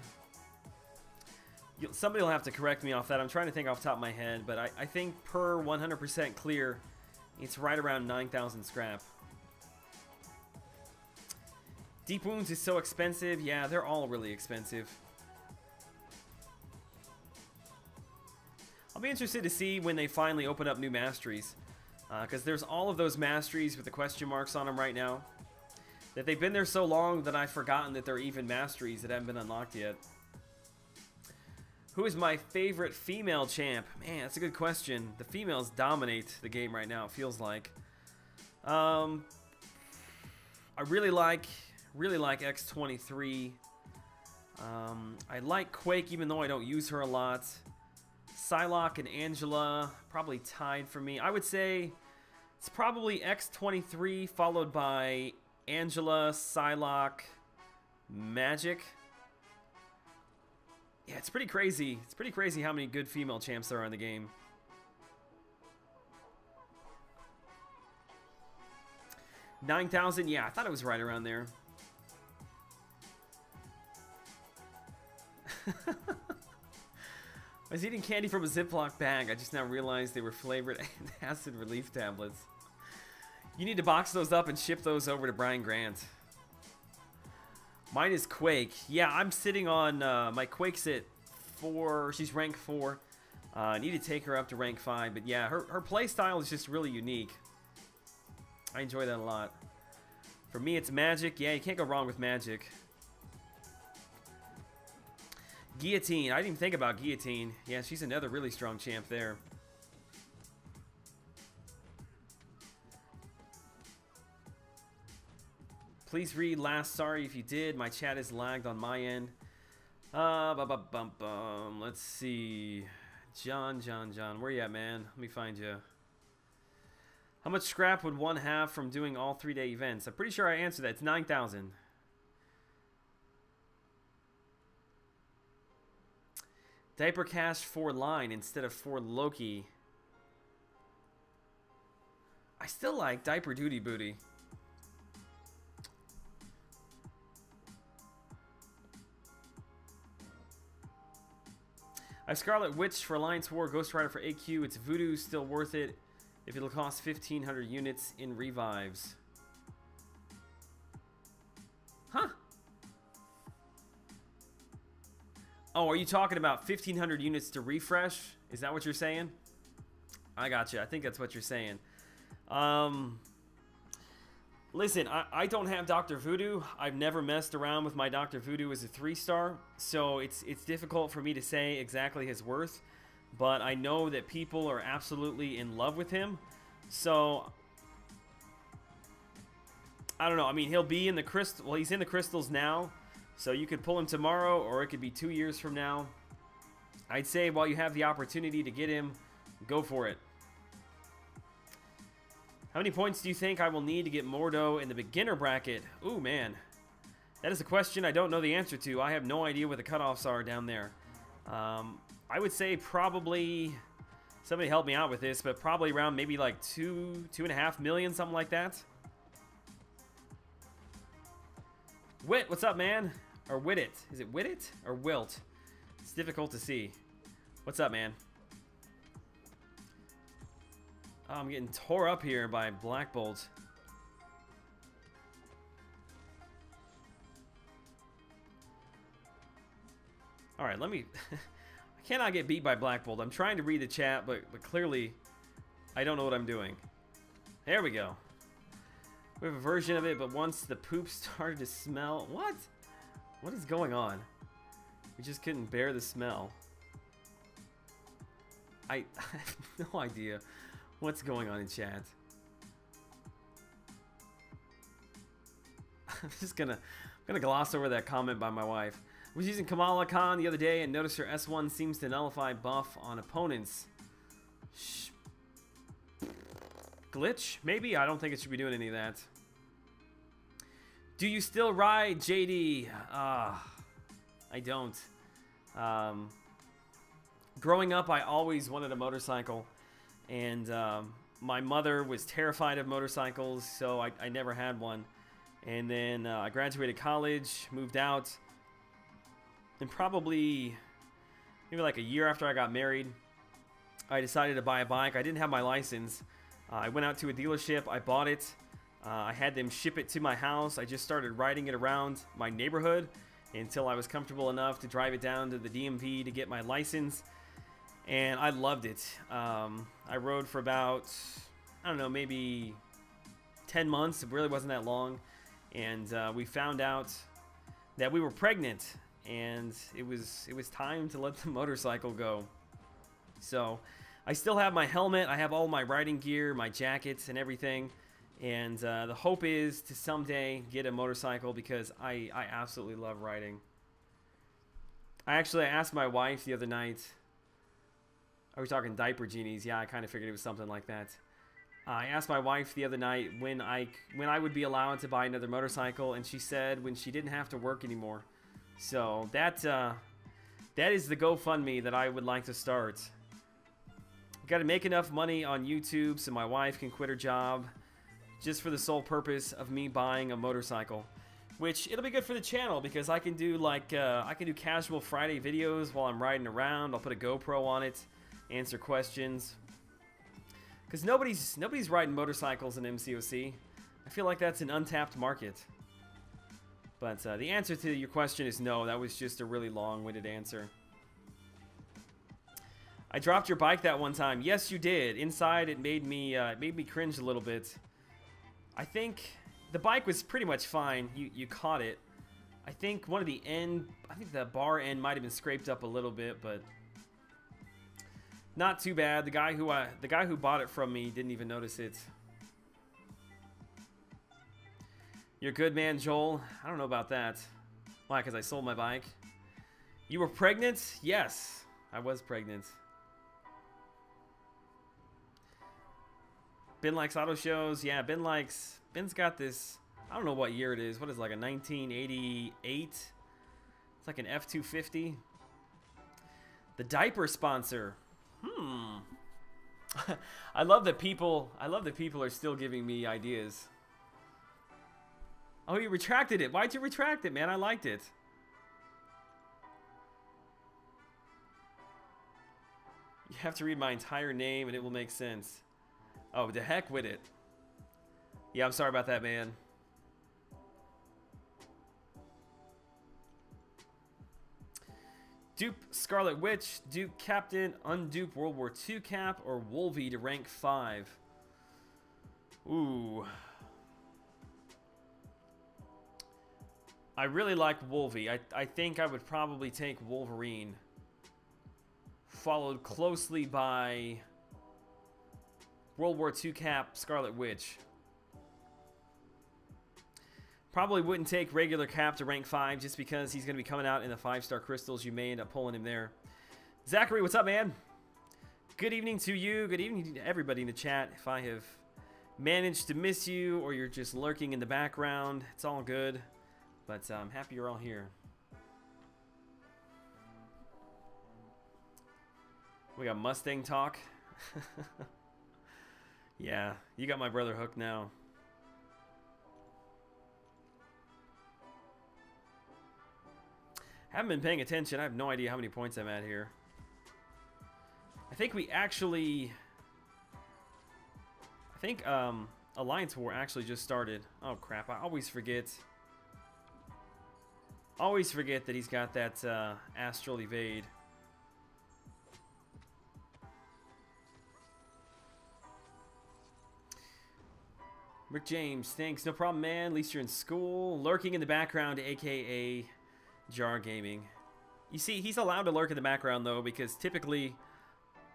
Somebody will have to correct me off that. I'm trying to think off the top of my head, but I think per 100% clear, it's right around 9,000 scrap. Deep Wounds is so expensive. Yeah, they're all really expensive. I'll be interested to see when they finally open up new masteries. Because there's all of those masteries with the question marks on them right now. That they've been there so long that I've forgotten that they're even masteries that haven't been unlocked yet. Who is my favorite female champ? Man, that's a good question. The females dominate the game right now, it feels like. I really like X23. I like Quake even though I don't use her a lot. Psylocke and Angela, probably tied for me. I would say it's probably X23 followed by Angela, Psylocke, Magic. Yeah, it's pretty crazy. It's pretty crazy how many good female champs there are in the game. $9,000, yeah, I thought it was right around there. I was eating candy from a Ziploc bag. I just now realized they were flavored acid relief tablets. You need to box those up and ship those over to Brian Grant. Mine is Quake. Yeah, I'm sitting on my Quake's at 4. She's rank 4. I need to take her up to rank 5. But yeah, her play style is just really unique. I enjoy that a lot. For me, it's Magic. Yeah, you can't go wrong with Magic. Guillotine. I didn't even think about Guillotine. Yeah, she's another really strong champ there. Please read last. Sorry if you did. My chat is lagged on my end. Let's see. John. Where you at, man? Let me find you. How much scrap would one have from doing all 3-day events? I'm pretty sure I answered that. It's 9,000. Diaper cast for line instead of for Loki. I still like Diaper Duty Booty. I have Scarlet Witch for Alliance War, Ghost Rider for AQ. It's Voodoo, still worth it if it'll cost 1,500 units in revives. Huh? Oh, are you talking about 1,500 units to refresh? Is that what you're saying? I got you. I think that's what you're saying. Listen, I don't have Dr. Voodoo. I've never messed around with my Dr. Voodoo as a 3-star, so it's difficult for me to say exactly his worth, but I know that people are absolutely in love with him, so I don't know. I mean, he'll be in the crystal. Well, he's in the crystals now, so you could pull him tomorrow, or it could be 2 years from now. I'd say while you have the opportunity to get him, go for it. How many points do you think I will need to get Mordo in the beginner bracket? Ooh, man. That is a question I don't know the answer to. I have no idea what the cutoffs are down there. I would say probably... Somebody help me out with this, but probably around maybe like 2.5 million, something like that. Wit, what's up, man? Or Wit it. Is it Wit it or Wilt? It's difficult to see. What's up, man? Oh, I'm getting tore up here by Black Bolt. Alright, let me... I cannot get beat by Black Bolt. I'm trying to read the chat, but clearly I don't know what I'm doing. There we go. We have a version of it, but once the poop started to smell... What? What is going on? We just couldn't bear the smell. I have no idea what's going on in chat. I'm just gonna gloss over that comment by my wife. I was using Kamala Khan the other day and noticed her S1 seems to nullify buff on opponents. Glitch? Maybe? I don't think it should be doing any of that. Do you still ride, JD? I don't. Growing up, I always wanted a motorcycle. And my mother was terrified of motorcycles, so I never had one. And then I graduated college, moved out, and probably maybe like a year after I got married, I decided to buy a bike. I didn't have my license. I went out to a dealership, I bought it. I had them ship it to my house. I just started riding it around my neighborhood until I was comfortable enough to drive it down to the DMV to get my license. And I loved it. I rode for about, I don't know, maybe 10 months. It really wasn't that long. And we found out that we were pregnant. And it was time to let the motorcycle go. So I still have my helmet. I have all my riding gear, my jackets and everything. And the hope is to someday get a motorcycle because I absolutely love riding. I asked my wife the other night. Are we talking diaper genies? Yeah, I kind of figured it was something like that. I asked my wife the other night when I would be allowed to buy another motorcycle, and she said when she didn't have to work anymore. So that is the GoFundMe that I would like to start. Got to make enough money on YouTube so my wife can quit her job, just for the sole purpose of me buying a motorcycle. Which it'll be good for the channel because I can do like I can do casual Friday videos while I'm riding around. I'll put a GoPro on it. Answer questions, because nobody's riding motorcycles in MCOC. I feel like that's an untapped market. But the answer to your question is no. That was just a really long-winded answer. I dropped your bike that one time. Yes, you did. Inside, it made me cringe a little bit. I think the bike was pretty much fine. You caught it. I think the bar end might have been scraped up a little bit, but. Not too bad. The guy who bought it from me didn't even notice it. You're good, man, Joel. I don't know about that. Why? Because I sold my bike. You were pregnant? Yes, I was pregnant. Ben likes auto shows. Yeah, Ben's got this. I don't know what year it is. What is it, like a 1988? It's like an F-250. The diaper sponsor. I love that people are still giving me ideas. Oh, you retracted it. Why'd you retract it, man? I liked it. You have to read my entire name and it will make sense. Oh, the heck with it. Yeah, I'm sorry about that, man. Dupe Scarlet Witch, Dupe Captain, Undupe World War II Cap, or Wolvie to rank 5. Ooh. I really like Wolvie. I think I would probably take Wolverine. Followed closely by World War II Cap Scarlet Witch. Probably wouldn't take regular Cap to rank 5 just because he's going to be coming out in the 5-star crystals. You may end up pulling him there. Zachary, what's up, man? Good evening to you. Good evening to everybody in the chat. If I have managed to miss you or you're just lurking in the background, it's all good. But I'm happy you're all here. We got Mustang talk. Yeah, you got my brother hooked now. Haven't been paying attention. I have no idea how many points I'm at here. I think we actually... I think Alliance War actually just started. Oh crap, I always forget. Always forget that he's got that Astral Evade. Rick James, thanks. No problem, man. At least you're in school. Lurking in the background, aka Jar Gaming. You see, he's allowed to lurk in the background though, because typically,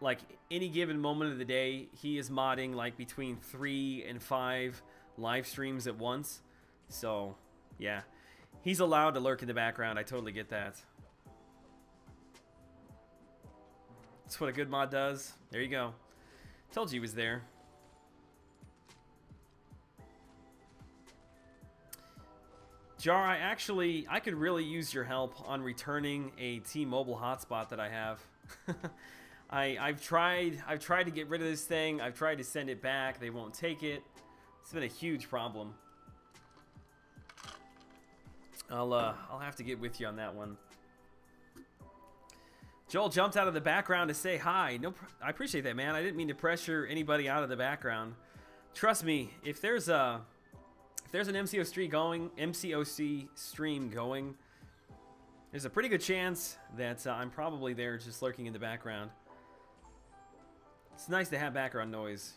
like any given moment of the day, he is modding like between 3 and 5 live streams at once. So, yeah. He's allowed to lurk in the background. I totally get that. That's what a good mod does. There you go. Told you he was there. Jar, I could really use your help on returning a T-Mobile hotspot that I have. I've tried to get rid of this thing. I've tried to send it back. They won't take it. It's been a huge problem. I'll have to get with you on that one. Joel jumped out of the background to say hi. No, I appreciate that, man. I didn't mean to pressure anybody out of the background. Trust me, if there's an MCOC stream going, there's a pretty good chance that I'm probably there just lurking in the background. It's nice to have background noise.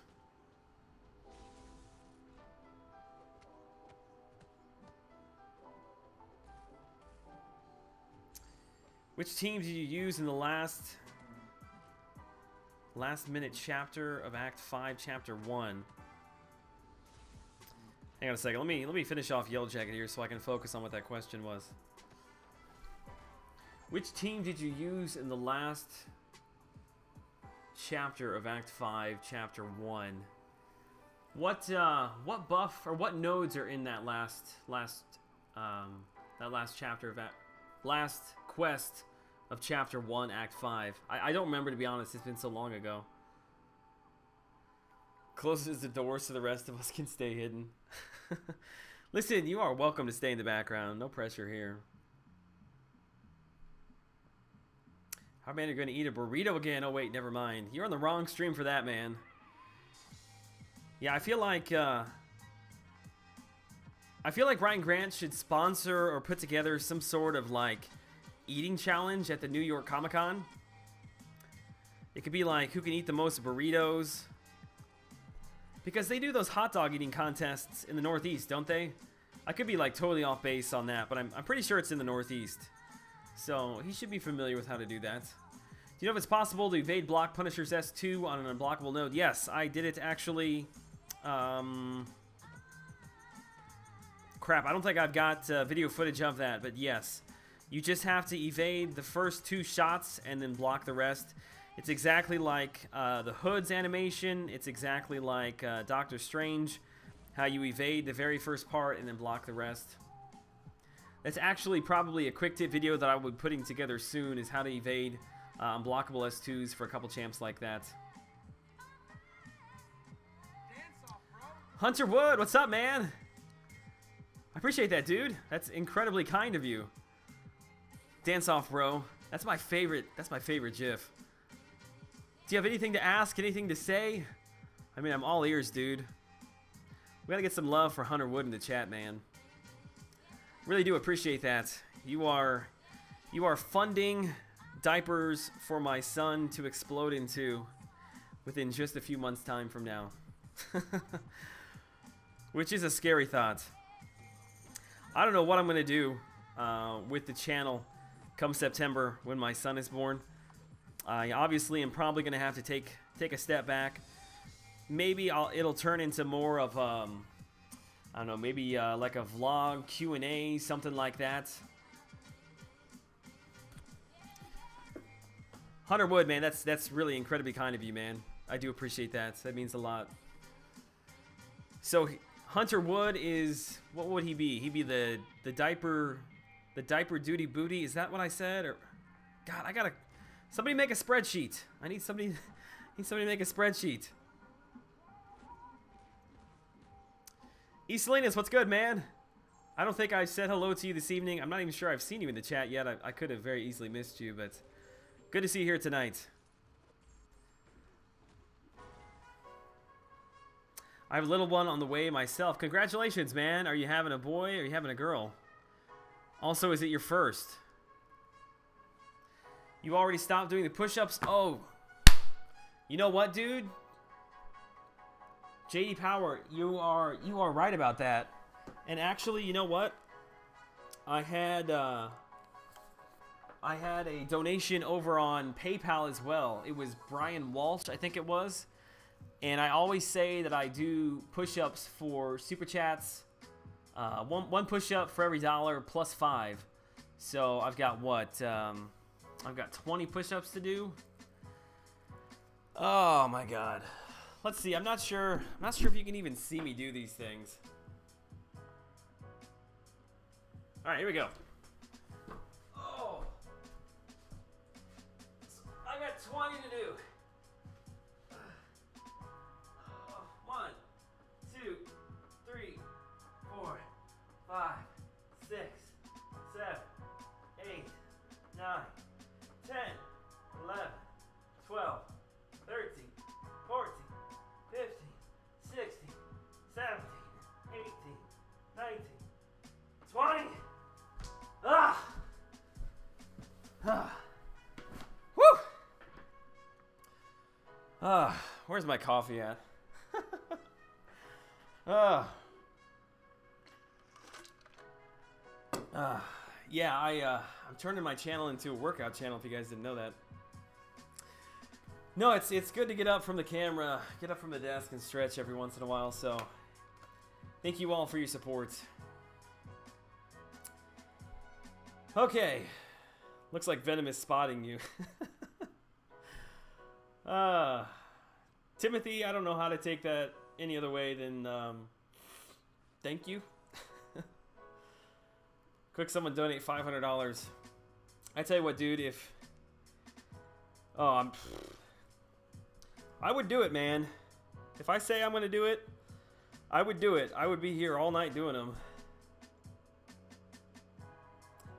Which team did you use in the last minute chapter of Act 5, Chapter 1? Hang on a second. Let me finish off Yellow Jacket here so I can focus on what that question was. Which team did you use in the last chapter of Act 5, Chapter 1? What buff or what nodes are in that last chapter of that last quest of Chapter 1, Act 5? I don't remember, to be honest. It's been so long ago. Closes the doors so the rest of us can stay hidden. Listen, you are welcome to stay in the background. No pressure here. How man, you're going to eat a burrito again? Oh wait, never mind. You're on the wrong stream for that, man. Yeah, I feel like Ryan Grant should sponsor or put together some sort of like eating challenge at the New York Comic-Con. It could be like who can eat the most burritos. Because they do those hot dog eating contests in the Northeast, don't they? I could be like totally off base on that, but I'm pretty sure it's in the Northeast. So he should be familiar with how to do that. Do you know if it's possible to evade block Punisher's S2 on an unblockable node? Yes, I did it actually. Crap, I don't think I've got video footage of that, but yes. You just have to evade the first 2 shots and then block the rest. It's exactly like the Hood's animation. It's exactly like Doctor Strange, how you evade the very first part and then block the rest. That's actually probably a quick tip video that I will be putting together soon, is how to evade unblockable S2s for a couple champs like that. Hunter Wood, what's up, man? I appreciate that, dude. That's incredibly kind of you. Dance off, bro. That's my favorite. That's my favorite GIF. Do you have anything to ask? Anything to say? I mean, I'm all ears, dude. We gotta get some love for Hunter Wood in the chat, man. Really do appreciate that. You are funding diapers for my son to explode into within just a few months' time from now. Which is a scary thought. I don't know what I'm gonna do with the channel come September when my son is born. I obviously am probably going to have to take a step back. Maybe it'll turn into more of, I don't know, maybe like a vlog, Q&A, something like that. Hunter Wood, man, that's really incredibly kind of you, man. I do appreciate that. That means a lot. So Hunter Wood is, what would he be? He'd be the diaper duty booty. Is that what I said? Or God, I gotta somebody make a spreadsheet. I need somebody to make a spreadsheet. Eastalinas, what's good, man? I don't think I said hello to you this evening. I'm not even sure I've seen you in the chat yet. I could have very easily missed you, but good to see you here tonight. I have a little one on the way myself. Congratulations, man. Are you having a boy or are you having a girl? Also, is it your first? You already stopped doing the push-ups? Oh. You know what, dude? JD Power, you are right about that. And actually, you know what? I had a donation over on PayPal as well. It was Brian Walsh, I think it was. And I always say that I do push-ups for super chats. One push-up for every $1 plus 5. So I've got what? I've got 20 push-ups to do. Oh my God. Let's see. I'm not sure if you can even see me do these things. All right, here we go. Oh. I got 20 to do. 1, 2, 3, 4, 5, 6, 7, 8, 9, 10, 11, 12, 13, 14, 15, 16, 17, 18, 19, 20. Ah! Ah. Woo! Ah, where's my coffee at? Yeah, I'm turning my channel into a workout channel if you guys didn't know that. No, it's good to get up from the camera, get up from the desk and stretch every once in a while, so thank you all for your support. Okay. Looks like Venom is spotting you. Timothy, I don't know how to take that any other way than thank you. Quick, someone donate $500. I tell you what, dude, if I would do it, man. If I say I'm gonna do it, I would do it. I would be here all night doing them.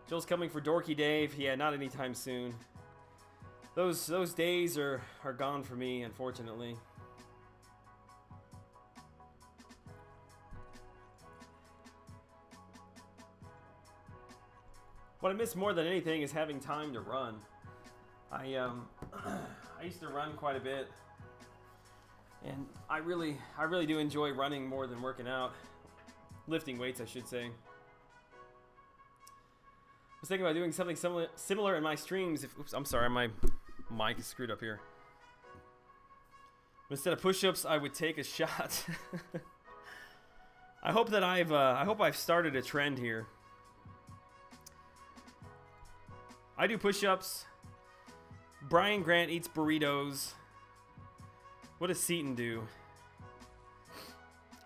Joel's coming for Dorky Dave. Yeah, not anytime soon. Those days are gone for me, unfortunately. What I miss more than anything is having time to run. I used to run quite a bit, and I really do enjoy running more than working out, lifting weights, I should say. I was thinking about doing something similar in my streams. Oops, I'm sorry, my mic is screwed up here. Instead of push-ups, I would take a shot. I hope I've started a trend here. I do push-ups. Brian Grant eats burritos. What does Seaton do?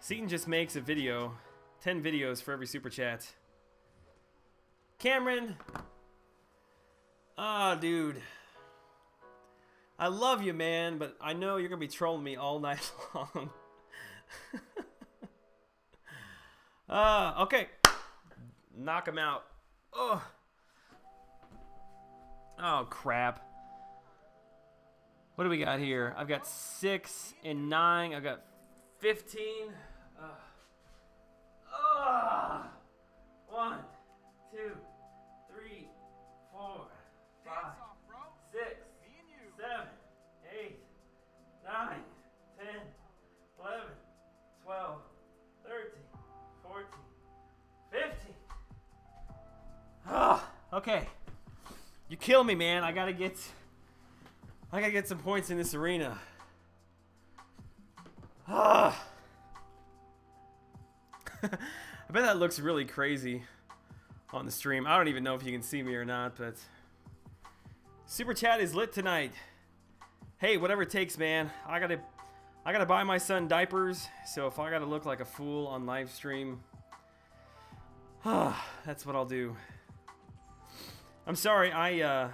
Seaton just makes a video. 10 videos for every super chat. Cameron. Ah, dude. I love you, man, but I know you're going to be trolling me all night long. Okay. Knock him out. Oh. Oh, crap. What do we got here? I've got 6 and 9. I've got 15. 1, 2, 3, 4, 5, 6, 7, 8, 9, 10, 11, 12, 13, 14, 15. Okay. You kill me, man. I gotta get some points in this arena. Ah. I bet that looks really crazy on the stream. I don't even know if you can see me or not, but Super Chat is lit tonight. Hey, whatever it takes, man. I gotta buy my son diapers, so if I gotta look like a fool on live stream, that's what I'll do. I'm sorry, I've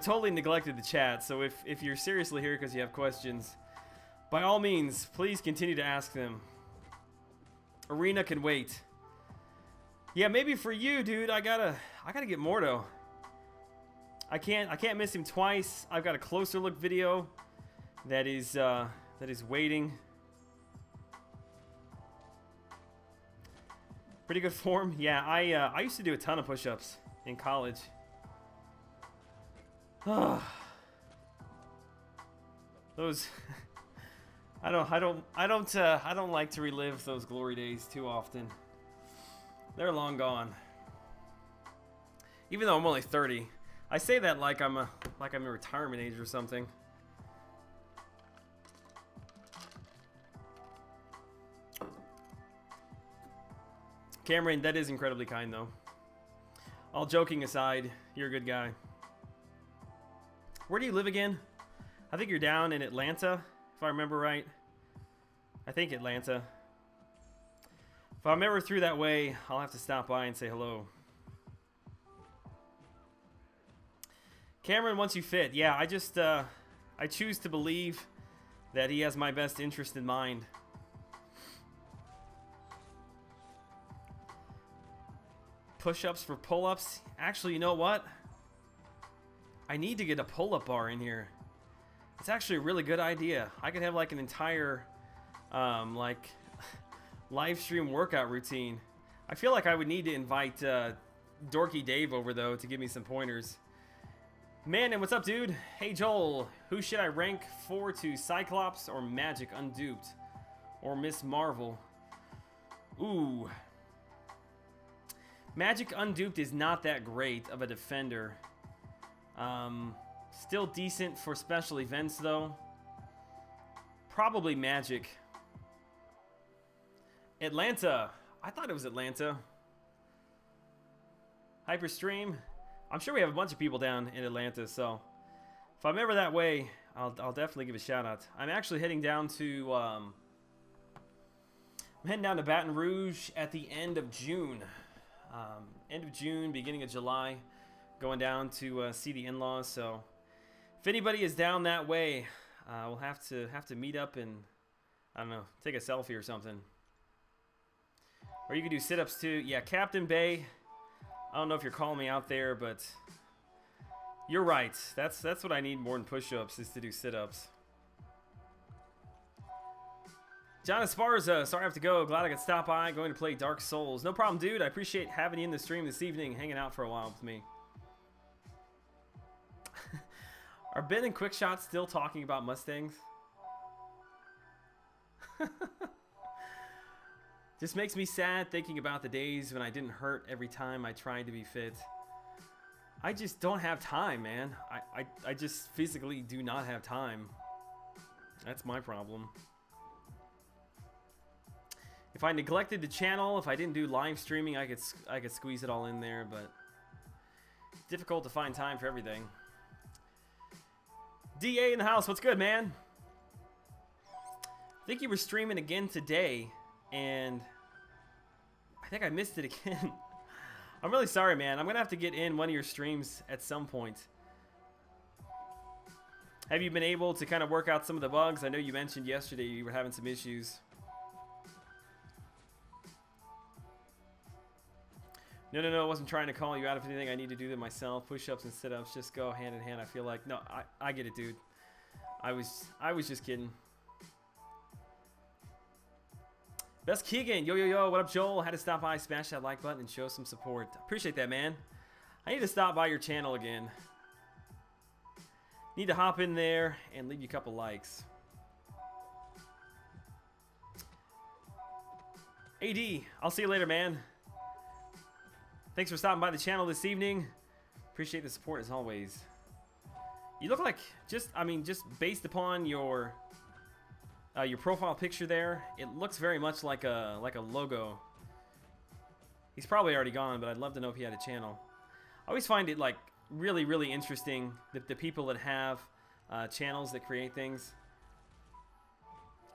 totally neglected the chat, so if you're seriously here because you have questions, by all means, please continue to ask them. Arena can wait. Yeah, maybe for you, dude, I gotta get Mordo. I can't miss him twice. I've got a closer look video that is waiting. Pretty good form. Yeah, I used to do a ton of push-ups in college. Those I don't like to relive those glory days too often. They're long gone. Even though I'm only 30, I say that like I'm in retirement age or something. Cameron, that is incredibly kind, though. All joking aside, you're a good guy. Where do you live again? I think you're down in Atlanta, if I remember right. I think Atlanta. If I'm ever through that way, I'll have to stop by and say hello. Cameron, once you fit. Yeah, I choose to believe that he has my best interest in mind. Push-ups for pull-ups. Actually, you know what? I need to get a pull-up bar in here. It's actually a really good idea. I could have like an entire like live stream workout routine. I feel like I would need to invite Dorky Dave over though to give me some pointers. Man, and what's up, dude? Hey Joel, who should I rank 4 to Cyclops or Magic Unduped or Miss Marvel? Ooh. Magic Unduped is not that great of a defender. Still decent for special events, though. Probably Magic. Atlanta. I thought it was Atlanta. Hyperstream. I'm sure we have a bunch of people down in Atlanta, so if I'm ever that way, I'll definitely give a shout out. I'm actually heading down to Baton Rouge at the end of June. End of June, beginning of July, going down to see the in-laws. So if anybody is down that way, we'll have to meet up and, I don't know, take a selfie or something. Or you can do sit-ups too. Yeah, Captain Bay. I don't know if you're calling me out there, but you're right. That's what I need more than push-ups, is to do sit-ups. John Esparza, sorry I have to go. Glad I could stop by. Going to play Dark Souls. No problem, dude. I appreciate having you in the stream this evening, hanging out for a while with me. Are Ben and Quickshot still talking about Mustangs? Just makes me sad thinking about the days when I didn't hurt every time I tried to be fit. I just don't have time, man. I just physically do not have time. That's my problem. If I neglected the channel, if I didn't do live streaming, I could squeeze it all in there, but it's difficult to find time for everything. DA in the house, what's good, man? I think you were streaming again today, and I think I missed it again. I'm really sorry, man. I'm gonna have to get in one of your streams at some point. Have you been able to kind of work out some of the bugs? I know you mentioned yesterday you were having some issues. No, I wasn't trying to call you out of anything. I need to do them myself. Push-ups and sit-ups just go hand in hand. I feel like, no, I get it, dude. I was just kidding. Best Keegan, yo, what up, Joel? Had to stop by, smash that like button, and show some support. Appreciate that, man. I need to stop by your channel again. Need to hop in there and leave you a couple likes. AD, I'll see you later, man. Thanks for stopping by the channel this evening. Appreciate the support as always. You look like, just based upon your profile picture there, it looks very much like a logo. He's probably already gone, but I'd love to know if he had a channel. I always find it like really, really interesting the people that have channels that create things.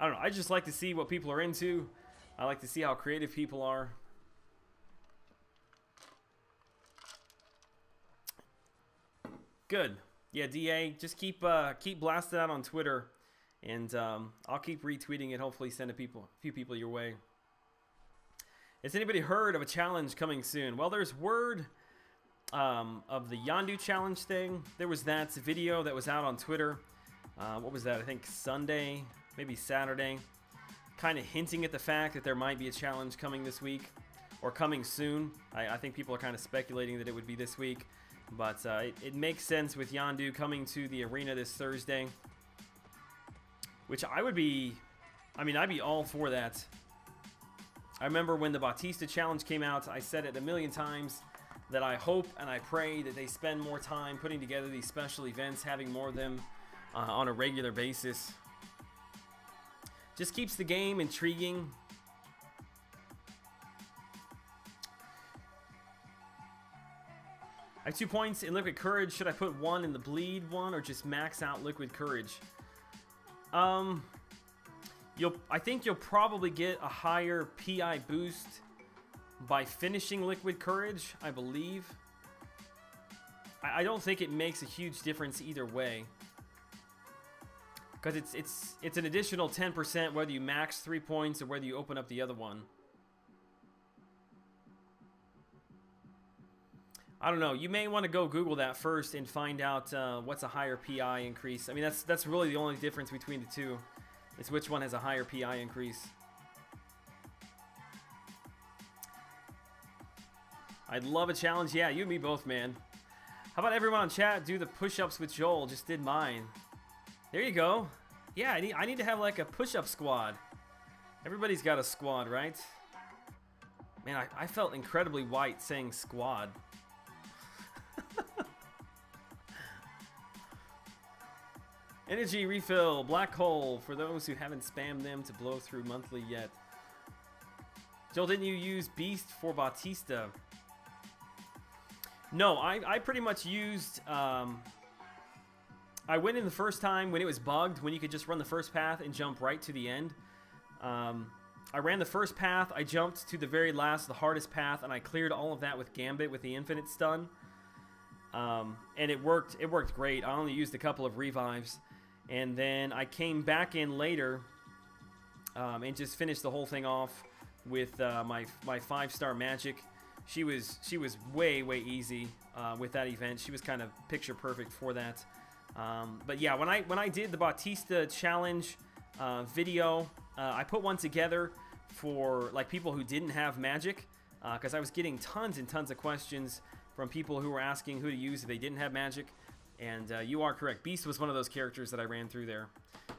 I don't know. I just like to see what people are into. I like to see how creative people are. Good. Yeah, DA, just keep blasting out on Twitter, and I'll keep retweeting it. Hopefully, send a few people your way. Has anybody heard of a challenge coming soon? Well, there's word of the Yondu challenge thing. There was that video that was out on Twitter. What was that? I think Sunday, maybe Saturday. Kind of hinting at the fact that there might be a challenge coming this week or coming soon. I think people are kind of speculating that it would be this week. But it makes sense with Yondu coming to the arena this Thursday. Which I'd be all for that. I remember when the Bautista challenge came out, I said it a million times that I hope and I pray that they spend more time putting together these special events, having more of them on a regular basis. Just keeps the game intriguing. I have 2 points in Liquid Courage. Should I put 1 in the Bleed one or just max out Liquid Courage? I think you'll probably get a higher PI boost by finishing Liquid Courage, I believe. I don't think it makes a huge difference either way. Because it's an additional 10% whether you max 3 points or whether you open up the other one. I don't know. You may want to go Google that first and find out what's a higher PI increase. I mean, that's really the only difference between the two. Is which one has a higher PI increase. I'd love a challenge. Yeah, you and me both, man. How about everyone on chat do the push-ups with Joel? Just did mine. There you go. Yeah, I need to have like a push-up squad. Everybody's got a squad, right? Man, I felt incredibly white saying squad. Energy refill, black hole, for those who haven't spammed them to blow through monthly yet. Joel, didn't you use Beast for Bautista? No, I pretty much used, I went in the first time when it was bugged, when you could just run the first path and jump right to the end. I ran the first path, I jumped to the very last, the hardest path, and I cleared all of that with Gambit with the infinite stun. And it worked great. I only used a couple of revives. And then I came back in later and just finished the whole thing off with my 5-star magic. She was way easy with that event. She was kind of picture perfect for that. But yeah, when I did the Bautista challenge video, I put one together for like people who didn't have magic, because I was getting tons and tons of questions from people who were asking who to use if they didn't have magic. And you are correct. Beast was one of those characters that I ran through there.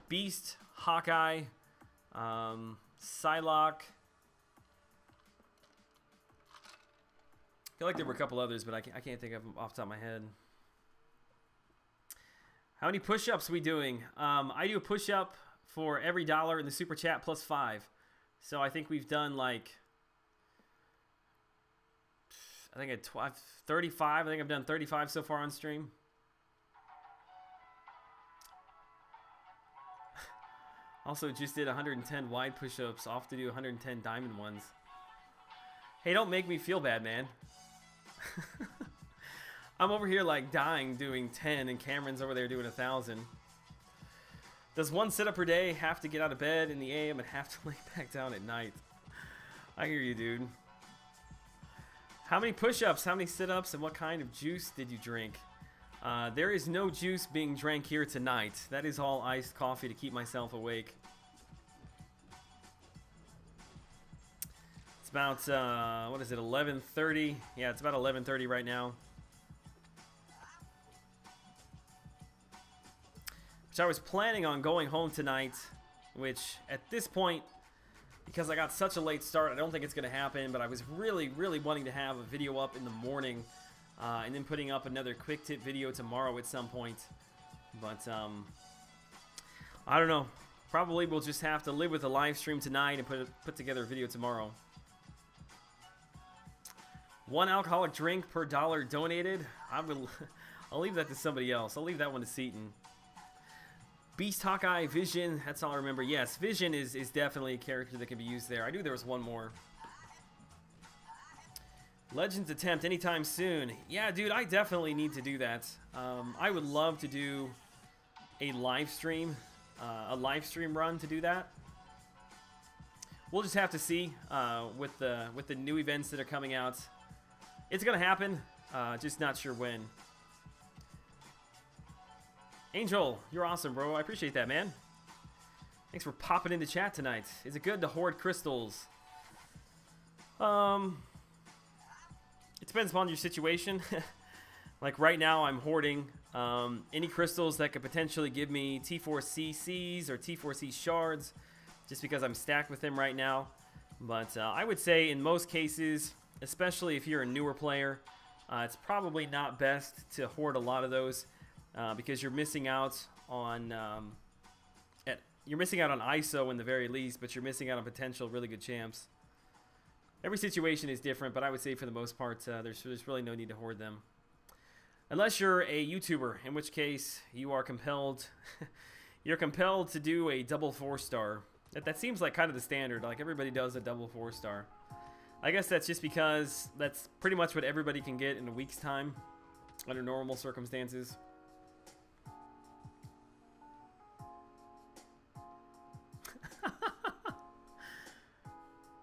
Beast, Hawkeye, Psylocke. I feel like there were a couple others, but I can't think of them off the top of my head. How many push-ups we doing? I do a push-up for every $1 in the super chat plus 5. So I think we've done like, I think 35. I think I've done 35 so far on stream. Also just did 110 wide push-ups. Off to do 110 diamond ones. Hey, don't make me feel bad, man. I'm over here like dying doing 10 and Cameron's over there doing 1,000. Does one sit up per day have to get out of bed in the AM and have to lay back down at night? I hear you, dude. How many push-ups, how many sit-ups, and what kind of juice did you drink? There is no juice being drank here tonight. That is all iced coffee to keep myself awake. It's about, what is it, 11:30? Yeah, it's about 11:30 right now. Which I was planning on going home tonight, which at this point, because I got such a late start. I don't think it's going to happen, but I was really, really wanting to have a video up in the morning, and then putting up another quick tip video tomorrow at some point. But I don't know. Probably we'll just have to live with a live stream tonight and put together a video tomorrow. 1 alcoholic drink per dollar donated. I'll leave that to somebody else. I'll leave that one to Seaton. Beast, Hawkeye, Vision. That's all I remember. Yes, Vision is definitely a character that can be used there. I knew there was one more. Legends attempt anytime soon. Yeah, dude, I definitely need to do that. I would love to do a live stream run to do that. We'll just have to see with the new events that are coming out. It's gonna happen, just not sure when. Angel, you're awesome, bro. I appreciate that, man. Thanks for popping into chat tonight. Is it good to hoard crystals? It depends upon your situation. Like right now, I'm hoarding any crystals that could potentially give me T4CCs or T4C shards, just because I'm stacked with them right now. But I would say in most cases, especially if you're a newer player, it's probably not best to hoard a lot of those, because you're missing out on ISO in the very least, but you're missing out on potential really good champs. Every situation is different, but I would say for the most part, there's really no need to hoard them. Unless you're a YouTuber, in which case you are compelled you're compelled to do a double 4-star. That seems like kind of the standard. Like everybody does a double 4-star. I guess that's just because that's pretty much what everybody can get in a week's time under normal circumstances.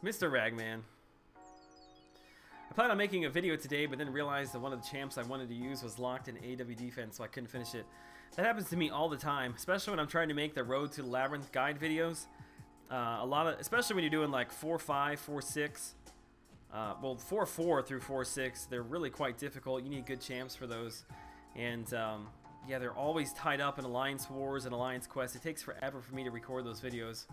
Mr. Ragman. I planned on making a video today, but then realized that one of the champs I wanted to use was locked in AW defense, so I couldn't finish it. That happens to me all the time, especially when I'm trying to make the Road to Labyrinth guide videos. Especially when you're doing like 4-5, 4-6. Well, 4-4 through 4-6, they're really quite difficult. You need good champs for those. And yeah, they're always tied up in Alliance Wars and Alliance Quests. It takes forever for me to record those videos.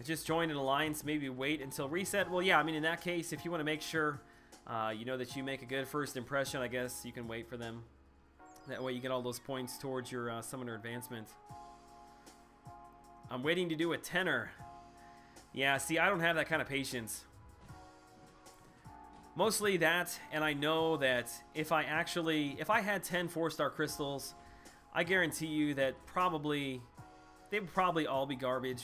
I just joined an alliance, maybe wait until reset. Well, yeah, I mean, in that case, if you want to make sure you know that you make a good first impression, I guess you can wait for them. That way you get all those points towards your summoner advancement. I'm waiting to do a 10er. Yeah, see, I don't have that kind of patience. Mostly that, and I know that if I had 10 4-star crystals, I guarantee you that they would probably all be garbage.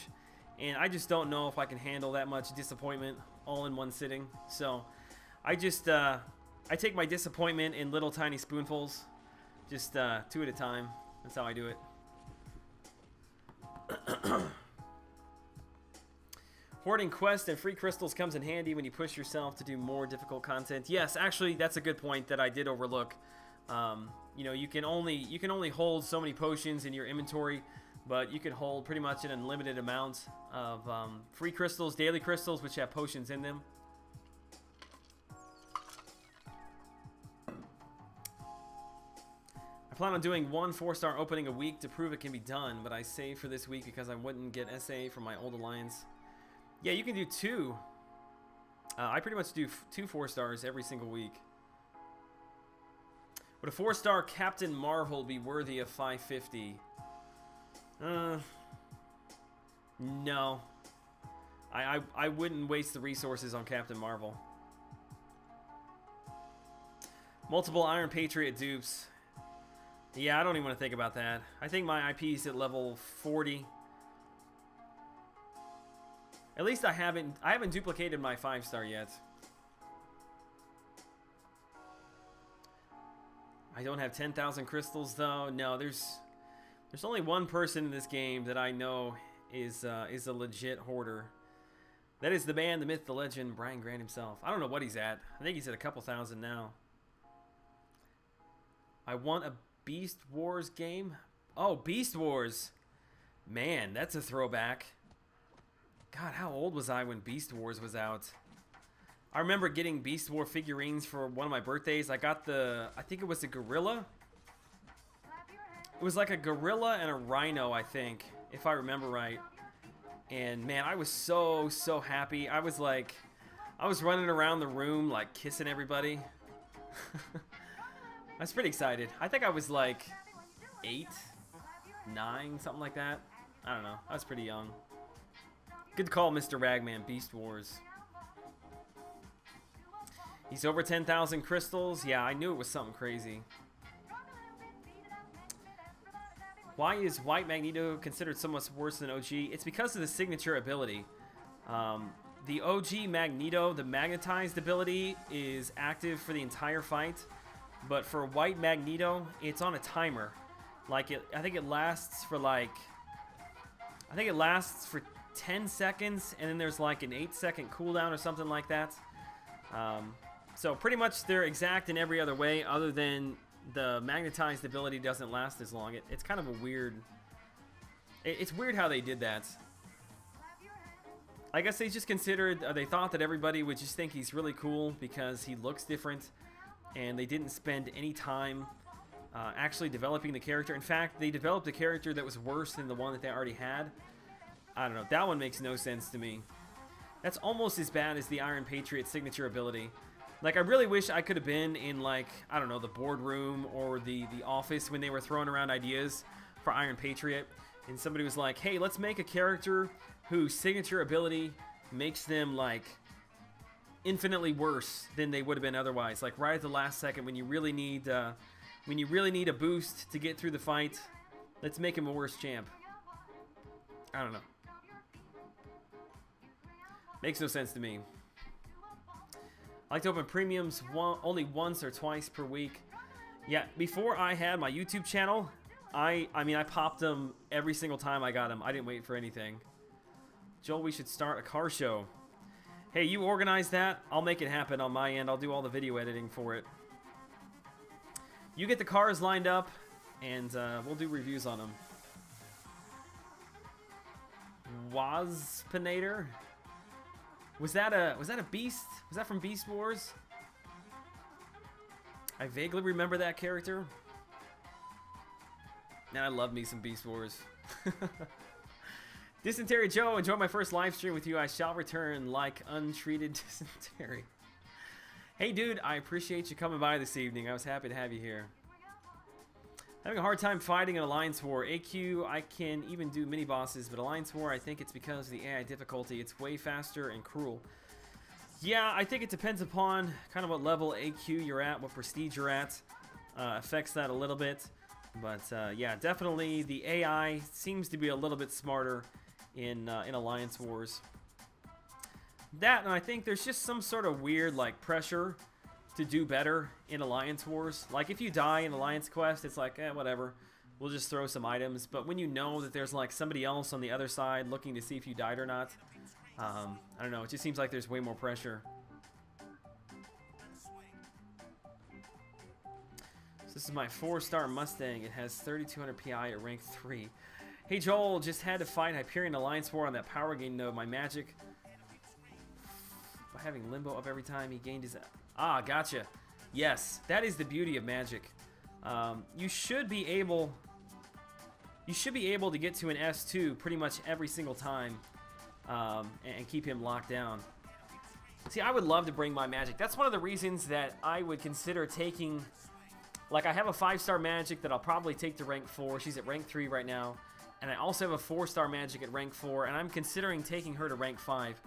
And I just don't know if I can handle that much disappointment all in one sitting. So I just, I take my disappointment in little tiny spoonfuls. Just 2 at a time. That's how I do it. Hoarding quests and free crystals comes in handy when you push yourself to do more difficult content. Yes, actually, that's a good point that I did overlook. You know, you can only hold so many potions in your inventory, but you can hold pretty much an unlimited amount of free crystals, daily crystals, which have potions in them. I plan on doing 1 4-star opening a week to prove it can be done, but I saved for this week because I wouldn't get SA from my old alliance. Yeah, you can do 2. I pretty much do 2 4-stars every single week. Would a 4-star Captain Marvel be worthy of 550? No. I wouldn't waste the resources on Captain Marvel. Multiple Iron Patriot dupes. Yeah, I don't even want to think about that. I think my IP is at level 40. At least I haven't duplicated my 5-star yet. I don't have 10,000 crystals though. No, there's only one person in this game that I know is a legit hoarder. That is the man, the myth, the legend, Brian Grant himself. I don't know what he's at. I think he's at a couple thousand now. I want a Beast Wars game. Oh, Beast Wars. Man, that's a throwback. God, how old was I when Beast Wars was out? I remember getting Beast War figurines for one of my birthdays. I got I think it was a gorilla. It was like a gorilla and a rhino, I think, if I remember right. And man, I was so happy. I was running around the room like kissing everybody. I was pretty excited. I think I was like 8, 9, something like that. I don't know. I was pretty young. Good call, Mr. Ragman. Beast Wars. He's over 10,000 crystals. Yeah, I knew it was something crazy. Why is White Magneto considered so much worse than OG? It's because of the signature ability. The OG Magneto, the magnetized ability, is active for the entire fight. But for White Magneto, it's on a timer. Like, I think it lasts for 10 seconds, and then there's like an 8-second cooldown or something like that. So pretty much they're exact in every other way, other than the magnetized ability doesn't last as long. It's kind of a weird... It's weird how they did that. I guess they just considered... they thought that everybody would just think he's really cool because he looks different, and they didn't spend any time actually developing the character. In fact, they developed a character that was worse than the one that they already had. I don't know. That one makes no sense to me. That's almost as bad as the Iron Patriot signature ability. Like, I really wish I could have been in, like, I don't know, the boardroom or the office when they were throwing around ideas for Iron Patriot. And somebody was like, hey, let's make a character whose signature ability makes them, like, infinitely worse than they would have been otherwise. Like, right at the last second when you really need a boost to get through the fight, let's make him a worse champ. I don't know. Makes no sense to me. I like to open premiums only once or twice per week. Yeah, before I had my YouTube channel, I mean, I popped them every single time I got them. I didn't wait for anything. Joel, we should start a car show. Hey, you organize that. I'll make it happen on my end. I'll do all the video editing for it. You get the cars lined up, and we'll do reviews on them. Waspinator? Was that a beast? Was that from Beast Wars? I vaguely remember that character. Man, I love me some Beast Wars. Dysentery Joe, enjoy my first live stream with you. I shall return like untreated dysentery. Hey dude, I appreciate you coming by this evening. I was happy to have you here. Having a hard time fighting an Alliance War. AQ, I can even do mini bosses, but Alliance War, I think it's because of the AI difficulty. It's way faster and cruel. Yeah, I think it depends upon kind of what level AQ you're at, what prestige you're at. Affects that a little bit. But yeah, definitely the AI seems to be a little bit smarter in Alliance Wars. That, and I think there's just some sort of weird like pressure to do better in Alliance Wars. Like, if you die in Alliance Quest, it's like, whatever. We'll just throw some items. But when you know that there's, like, somebody else on the other side looking to see if you died or not, I don't know. It just seems like there's way more pressure. So this is my 4-star Mustang. It has 3200 PI at rank 3. Hey, Joel, just had to fight Hyperion Alliance War on that power gain node. My magic, by having Limbo up every time he gained his... Ah, gotcha. Yes, that is the beauty of magic. You should be able to get to an S2 pretty much every single time and keep him locked down. See, I would love to bring my magic. That's one of the reasons that I would consider taking... Like, I have a 5-star magic that I'll probably take to rank 4. She's at rank 3 right now. And I also have a 4-star magic at rank 4, and I'm considering taking her to rank 5.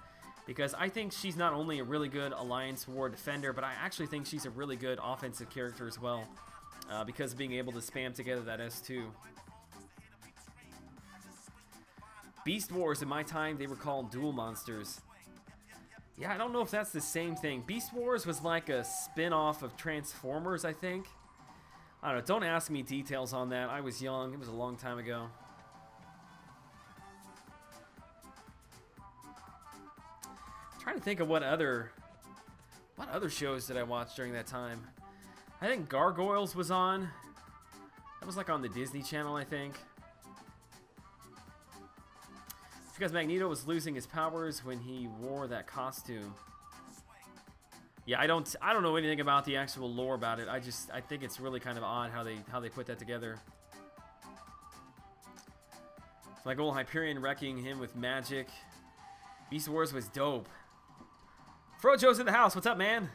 Because I think she's not only a really good Alliance War defender, but I actually think she's a really good offensive character as well. Because of being able to spam together that S2. Beast Wars, in my time, they were called duel monsters. Yeah, I don't know if that's the same thing. Beast Wars was like a spin-off of Transformers, I think. I don't know, don't ask me details on that. I was young, it was a long time ago. Trying to think of what other shows did I watch during that time. I think Gargoyles was on. That was like on the Disney Channel, I think. Because Magneto was losing his powers when he wore that costume. Yeah, I don't know anything about the actual lore about it. I think it's really kind of odd how they put that together. My goal, Hyperion wrecking him with magic. Beast Wars was dope. Frojo's in the house. What's up, man?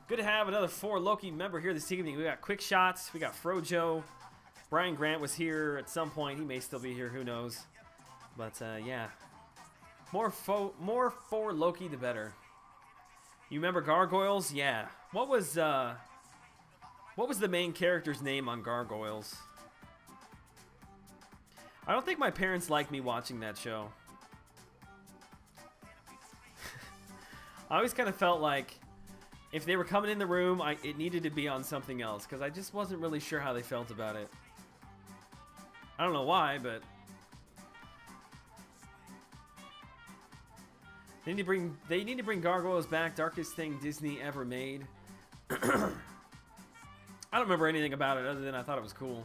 Good to have another 4 Loki member here this evening. We got Quick Shots. We got Frojo. Brian Grant was here at some point. He may still be here. Who knows? But, yeah. More 4 Loki, the better. You remember Gargoyles? Yeah. What was the main character's name on Gargoyles? I don't think my parents liked me watching that show. I always kind of felt like if they were coming in the room, it needed to be on something else, because I just wasn't really sure how they felt about it. I don't know why, but they need to bring Gargoyles back. Darkest thing Disney ever made. I don't remember anything about it other than I thought it was cool.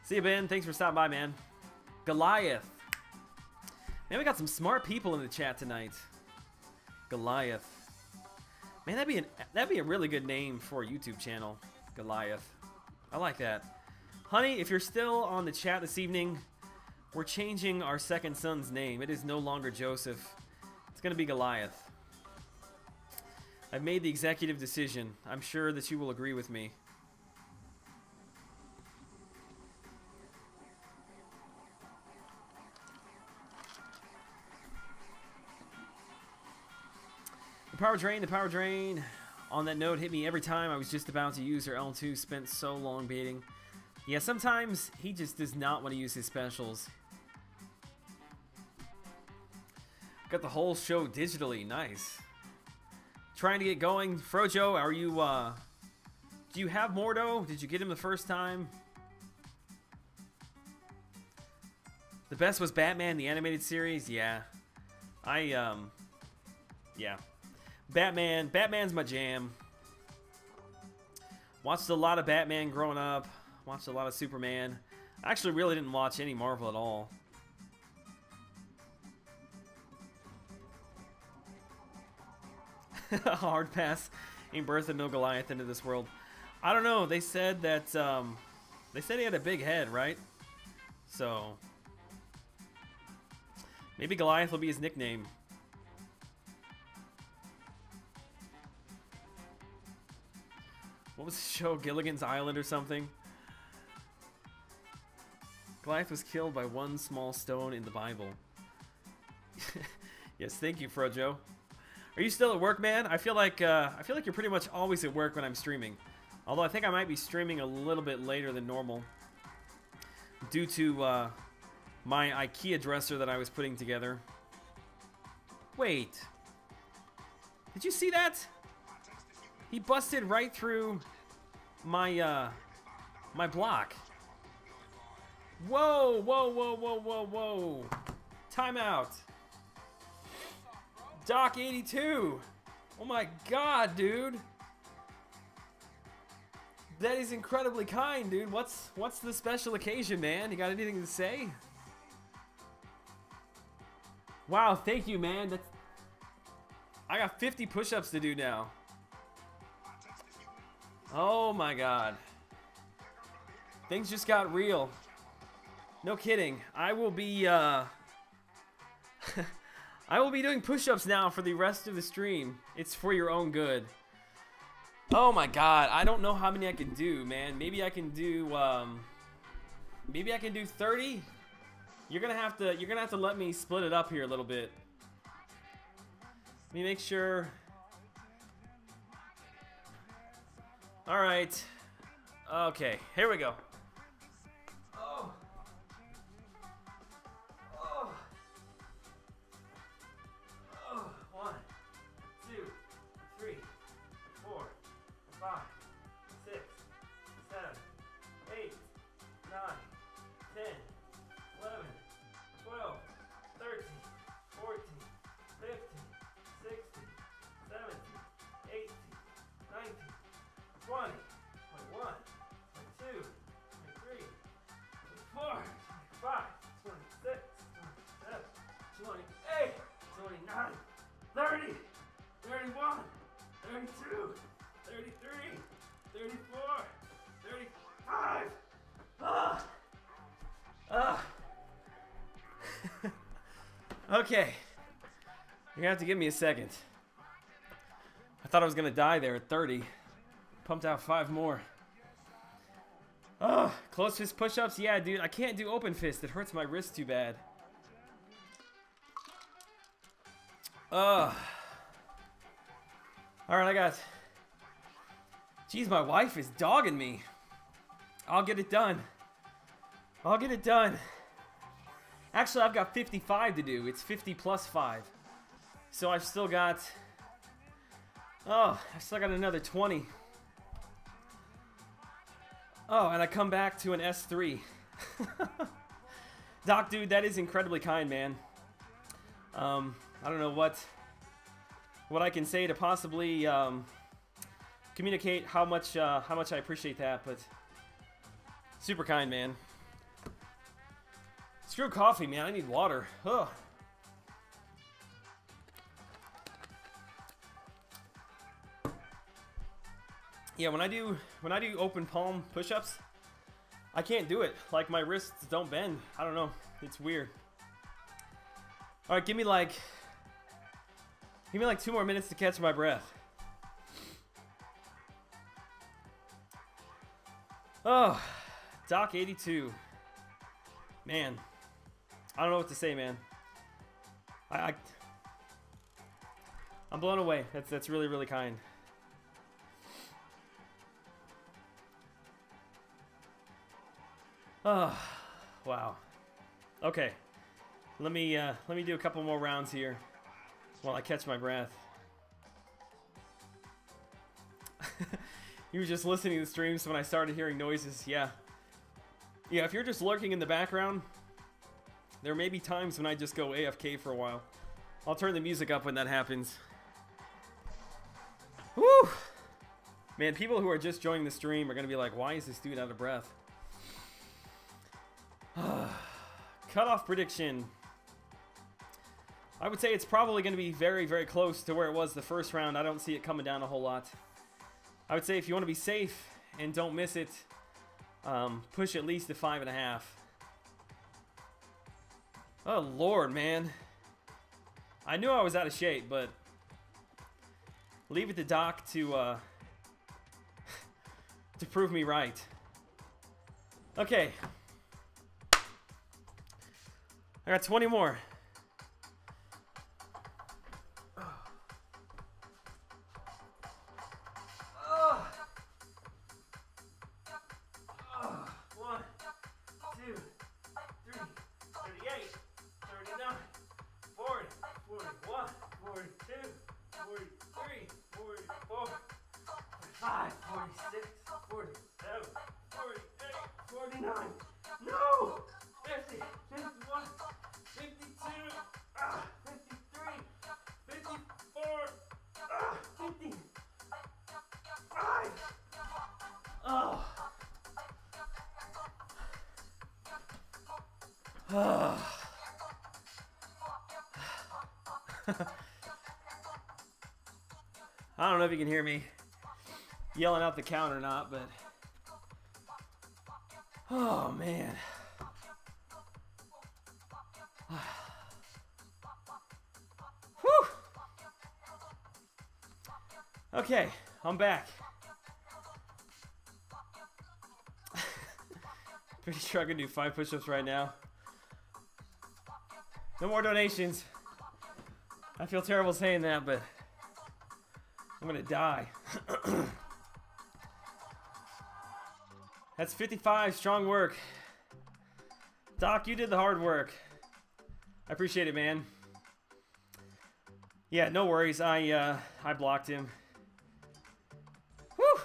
See you, Ben. Thanks for stopping by, man. Goliath. Man, we got some smart people in the chat tonight. Goliath. Man, that'd be a really good name for a YouTube channel. Goliath. I like that. Honey, if you're still on the chat this evening, we're changing our second son's name. It is no longer Joseph. It's going to be Goliath. I've made the executive decision. I'm sure that you will agree with me. The power drain. On that note, hit me every time I was just about to use her L2. Spent so long baiting. Yeah, sometimes he just does not want to use his specials. Got the whole show digitally. Nice. Trying to get going. Frojo, are you, do you have Mordo? Did you get him the first time? The best was Batman, the animated series? Yeah. Yeah. Batman's my jam. Watched a lot of Batman growing up. Watched a lot of Superman. I actually really didn't watch any Marvel at all. Hard pass. Ain't birthing no Goliath into this world. I don't know. They said that he had a big head, right? So maybe Goliath will be his nickname. What was the show? Gilligan's Island or something? Goliath was killed by one small stone in the Bible. Yes, thank you, Frojo. Are you still at work, man? I feel like you're pretty much always at work when I'm streaming. Although I think I might be streaming a little bit later than normal due to my IKEA dresser that I was putting together. Wait. Did you see that? He busted right through my my block. Whoa, whoa, whoa, whoa, whoa, whoa. Timeout. Doc 82. Oh my god, dude. That is incredibly kind, dude. What's the special occasion, man? You got anything to say? Wow, thank you, man. I got 50 push-ups to do now. Oh my god. Things just got real. No kidding. I will be I will be doing push-ups now for the rest of the stream. It's for your own good. Oh my god. I don't know how many I can do, man. Maybe I can do 30. You're gonna have to let me split it up here a little bit. Let me make sure. Alright. Okay, here we go. Oh. Oh. Oh. 1, 2, 3, 4, 5, 6, 7, 8, 9, 10, 11, 12, 13, 14, 15, 16, 17, 18, 19, 20, 21, 22, 23, 24, 25, 26, 27, 28, 29, 30, 31, 32, 33, 34, 35. Okay. You're gonna have to give me a second. I thought I was gonna die there at 30. Pumped out 5 more. Oh, close fist push-ups? Yeah, dude, I can't do open fist. It hurts my wrist too bad. Alright, I got... Jeez, my wife is dogging me. I'll get it done. I'll get it done. Actually, I've got 55 to do. It's 50 plus 5. So I've still got... Oh, I've still got another 20. Oh, and I come back to an S3. Doc, dude, that is incredibly kind, man. I don't know what I can say to possibly communicate how much I appreciate that, but super kind, man. Screw coffee, man. I need water. Ugh. Yeah, when I do open palm push-ups, I can't do it. Like, my wrists don't bend. I don't know. It's weird. All right, give me like 2 more minutes to catch my breath. Oh, Doc 82. Man, I don't know what to say, man. I'm blown away. That's really, really kind. Oh, wow. Okay, let me do a couple more rounds here while I catch my breath. You were just listening to the streams when I started hearing noises. Yeah, if you're just lurking in the background, there may be times when I just go AFK for a while. I'll turn the music up when that happens. Woo! Man, people who are just joining the stream are gonna be like, why is this dude out of breath? Cutoff prediction. I would say it's probably going to be very, very close to where it was the first round. I don't see it coming down a whole lot. I would say if you want to be safe and don't miss it, push at least to 5.5. Oh, Lord, man. I knew I was out of shape, but leave it to Doc to prove me right. Okay. I got 20 more. One, two, three, 38, 39, 40, 41, 42, 43, 44, 45, 46, 47, 48, 49. No! 50, 51, 52, 53, 54, 55. Oh. I don't know if you can hear me yelling out the count or not, but oh man. Whew. Okay, I'm back. Pretty sure I can do 5 push-ups right now. No more donations. I feel terrible saying that, but I'm gonna die. That's 55. Strong work. Doc, you did the hard work. I appreciate it, man. Yeah, no worries. I blocked him. Whew.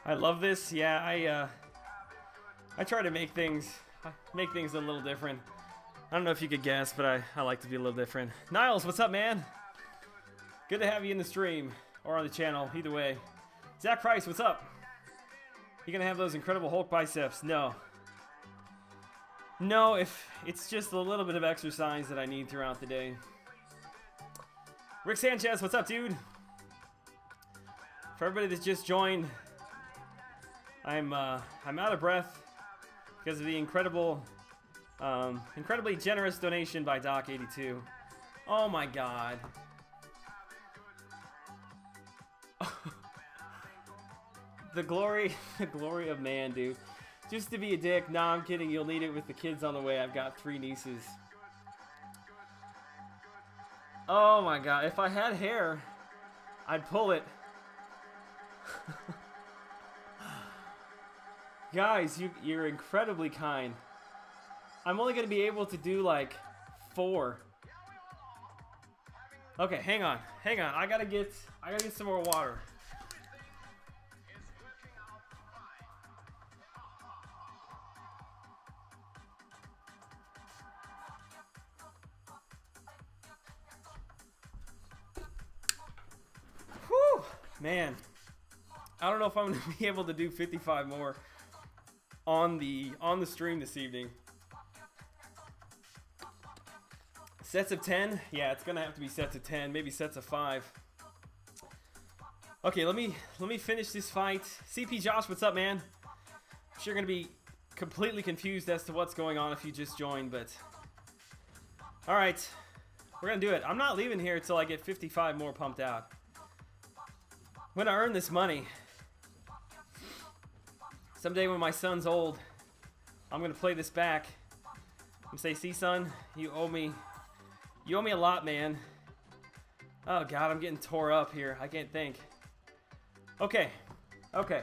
I love this. Yeah, I try to make things a little different. I don't know if you could guess, but I like to be a little different. Niles, what's up, man? Good to have you in the stream or on the channel. Either way. Zach Price, what's up? You gonna have those incredible Hulk biceps? No. No, if it's just a little bit of exercise that I need throughout the day. Rick Sanchez, what's up, dude? For everybody that's just joined, I'm out of breath because of the incredibly generous donation by Doc82. Oh my God. the glory of man, dude. Just to be a dick. Nah, I'm kidding. You'll need it with the kids on the way. I've got 3 nieces. Oh my God. If I had hair, I'd pull it. Guys, you're incredibly kind. I'm only going to be able to do like 4. Okay, hang on. Hang on. I gotta get some more water. Whew, man. I don't know if I'm gonna be able to do 55 more on the stream this evening. Sets of 10? Yeah, it's gonna have to be sets of 10, maybe sets of 5. Okay, let me finish this fight. CP Josh, what's up, man? I'm sure you're gonna be completely confused as to what's going on if you just joined, but alright. We're gonna do it. I'm not leaving here until I get 55 more pumped out. When I earn this money, someday when my son's old, I'm gonna play this back. I'm gonna say, see, son, you owe me a lot, man. Oh God, I'm getting tore up here. I can't think. Okay. Okay.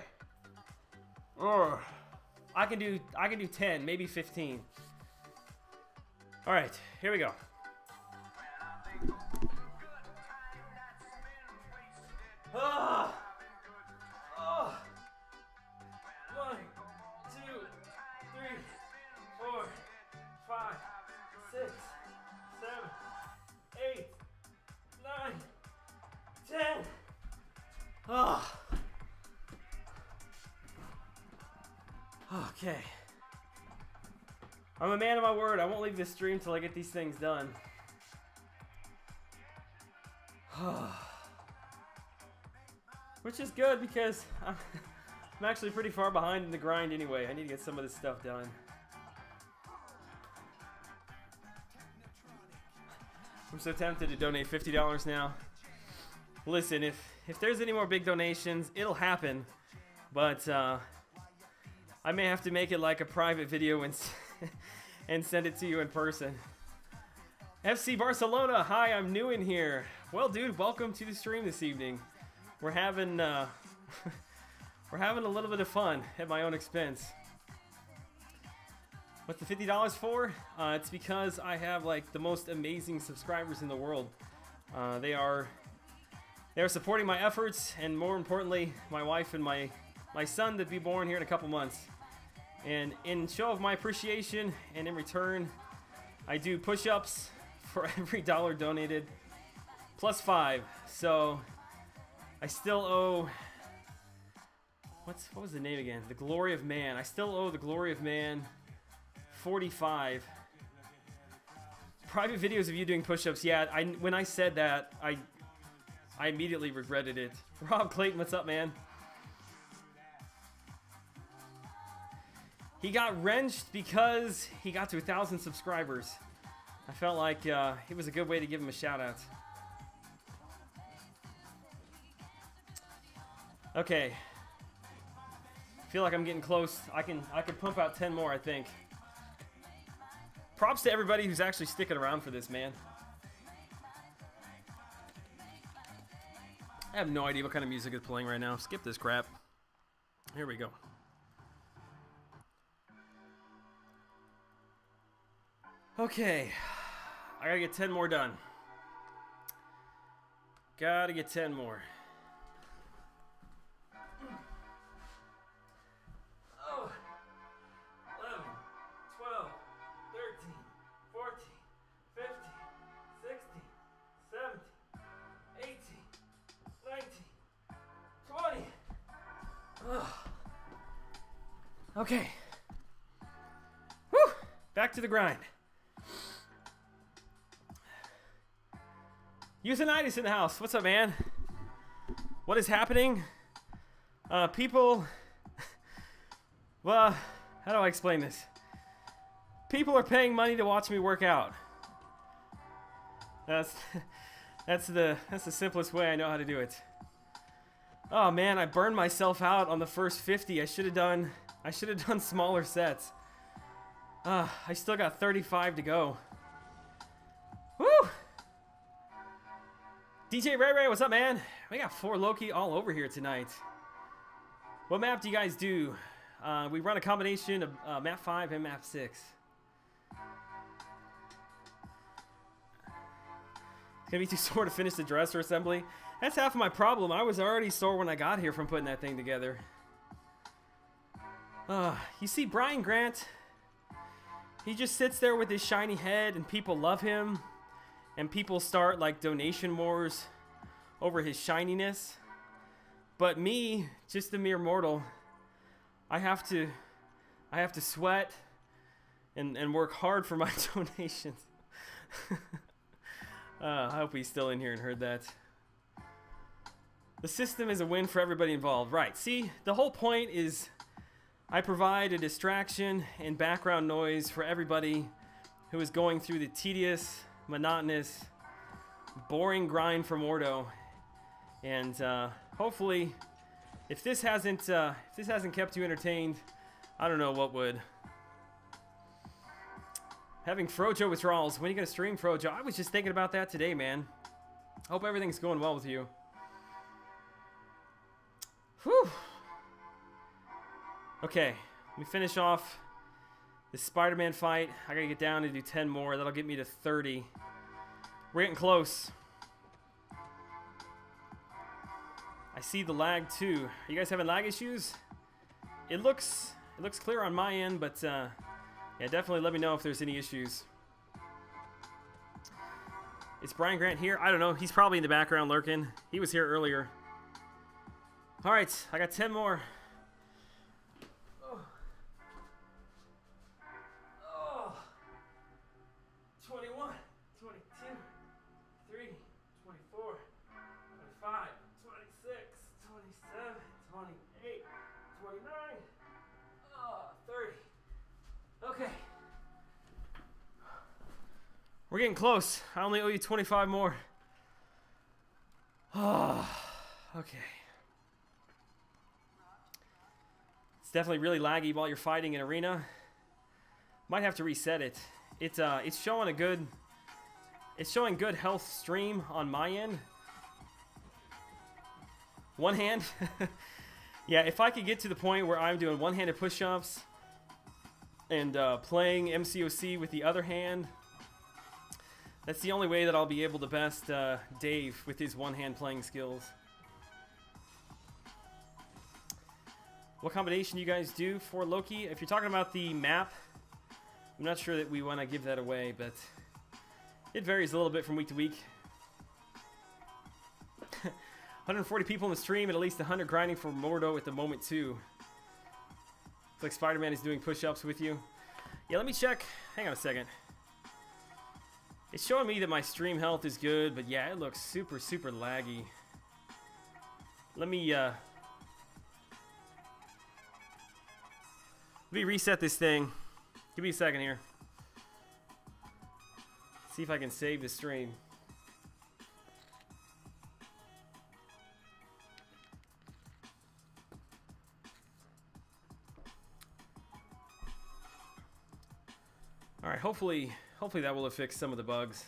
Ugh. I can do 10, maybe 15. All right, here we go. Ah. Oh. 1, 2, 3, 4, 5, 6, 7, 8, 9, 10. Oh. Okay. I'm a man of my word. I won't leave this stream till I get these things done. Which is good because I'm actually pretty far behind in the grind anyway. I need to get some of this stuff done. I'm so tempted to donate $50 now. Listen, if there's any more big donations, it'll happen. But I may have to make it like a private video and send it to you in person. FC Barcelona, hi, I'm new in here. Well, dude, welcome to the stream this evening. We're having we're having a little bit of fun at my own expense. What's the $50 for? It's because I have like the most amazing subscribers in the world. They are supporting my efforts, and more importantly, my wife and my son that be born here in a couple months. And in show of my appreciation, and in return, I do push-ups for every dollar donated, plus 5. So I still owe. What was the name again? The Glory of Man. I still owe the Glory of Man 45. Private videos of you doing push-ups. Yeah, when I said that, I immediately regretted it. Rob Clayton, what's up, man? He got wrenched because he got to 1,000 subscribers. I felt like it was a good way to give him a shout-out. Okay. Feel like I'm getting close. I can pump out 10 more, I think. Props to everybody who's actually sticking around for this, man. I have no idea what kind of music is playing right now. Skip this crap. Here we go. Okay. I gotta get 10 more done. Gotta get 10 more. Oh. 11, 12, 13, 14, 15, 16, 17, 18, 19, 20. Ugh. Okay. Whew. Back to the grind. Usinitis in the house. What's up, man? What is happening? People... Well, how do I explain this? People are paying money to watch me work out. That's the simplest way I know how to do it. Oh man, I burned myself out on the first 50. I should have done smaller sets. I still got 35 to go. Woo! DJ Ray Ray, what's up, man? We got 4 Loki all over here tonight. What map do you guys do? We run a combination of map 5 and map 6. It's gonna be too sore to finish the dresser assembly. That's half of my problem. I was already sore when I got here from putting that thing together. You see Brian Grant, he just sits there with his shiny head and people love him. And people start like donation wars over his shininess. But me, just a mere mortal, I have to sweat and work hard for my donations. I hope he's still in here and heard that. The system is a win for everybody involved. Right, see, the whole point is I provide a distraction and background noise for everybody who is going through the tedious, monotonous, boring grind for Mordo. And hopefully, if this hasn't kept you entertained, I don't know what would. Having Frojo withdrawals. When are you gonna stream, Frojo? I was just thinking about that today, man. Hope everything's going well with you. Whew. Okay, let me finish off this Spider-Man fight. I gotta get down and do 10 more. That'll get me to 30. We're getting close. I see the lag too. Are you guys having lag issues? It looks clear on my end, but yeah, definitely let me know if there's any issues. Is Brian Grant here? I don't know. He's probably in the background lurking. He was here earlier. All right, I got 10 more. 21, 22, 23, 24, 25, 26, 27, 28, 29, 30. Okay. We're getting close. I only owe you 25 more. Oh, okay. It's definitely really laggy while you're fighting in arena. Might have to reset it. It's showing good health stream on my end. One hand. Yeah, if I could get to the point where I'm doing one-handed push-ups and playing MCOC with the other hand, that's the only way that I'll be able to best Dave with his one-hand playing skills. What combination do you guys do for Loki? If you're talking about the map, I'm not sure that we want to give that away, but it varies a little bit from week to week. 140 people in the stream and at least 100 grinding for Mordo at the moment too. Looks like Spider-Man is doing push-ups with you. Yeah, let me check. Hang on a second. It's showing me that my stream health is good, but yeah, it looks super, super laggy. Let me reset this thing. Give me a second here. See if I can save the stream. All right, hopefully that will have fixed some of the bugs.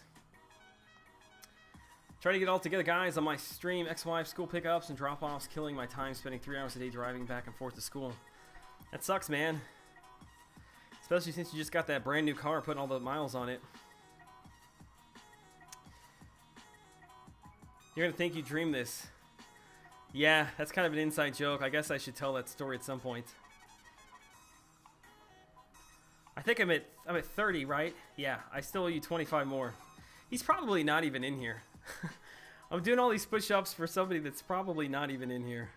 Trying to get it all together, guys, on my stream. Ex-wife school pickups and drop-offs, killing my time, spending 3 hours a day driving back and forth to school. That sucks, man. Especially since you just got that brand new car, putting all the miles on it. You're gonna think you dreamed this. Yeah, that's kind of an inside joke. I guess I should tell that story at some point. I think I'm at 30, right? Yeah, I still owe you 25 more. He's probably not even in here. I'm doing all these push-ups for somebody that's probably not even in here.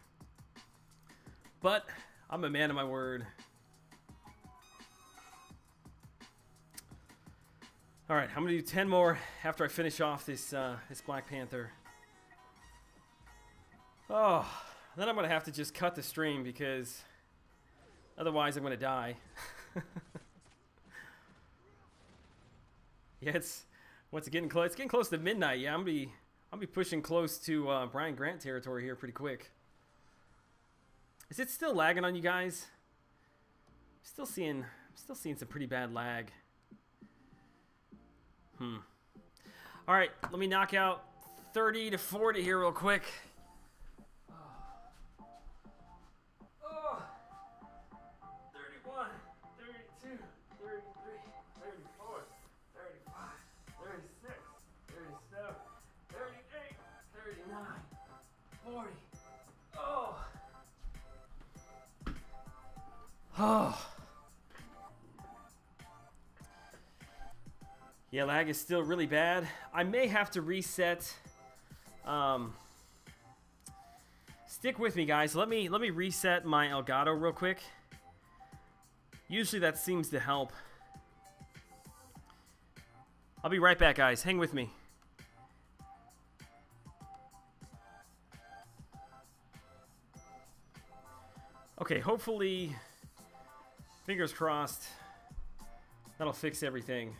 But I'm a man of my word. All right, I'm gonna do 10 more after I finish off this this Black Panther. Oh, then I'm gonna have to just cut the stream because otherwise I'm gonna die. Yeah, what's it getting close? It's getting close to midnight. Yeah, I'll be pushing close to Brian Grant territory here pretty quick. Is it still lagging on you guys? I'm still seeing some pretty bad lag. All right, let me knock out 30 to 40 here real quick. Oh. 31, 32, 33, 34, 35, 36, 37, 38, 39, 40. Oh. Oh. Yeah, lag is still really bad. I may have to reset. Stick with me, guys. Let me reset my Elgato real quick. Usually that seems to help. I'll be right back, guys. Hang with me. Okay, hopefully, fingers crossed, that'll fix everything.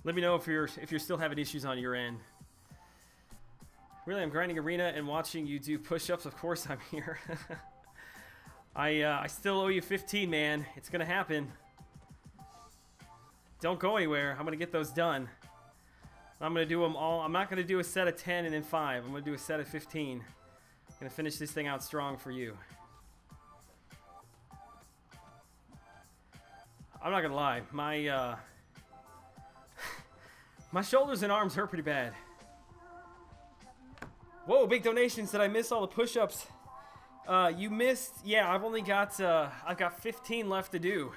Let me know if you're still having issues on your end. Really, I'm grinding arena and watching you do push-ups. Of course I'm here. I still owe you 15, man. It's gonna happen. Don't go anywhere. I'm gonna get those done. I'm gonna do them all. I'm not gonna do a set of 10 and then 5. I'm gonna do a set of 15. I'm gonna finish this thing out strong for you. I'm not gonna lie. My my shoulders and arms hurt pretty bad. Whoa, big donations. Did I miss all the push-ups? You missed. Yeah, I've got 15 left to do.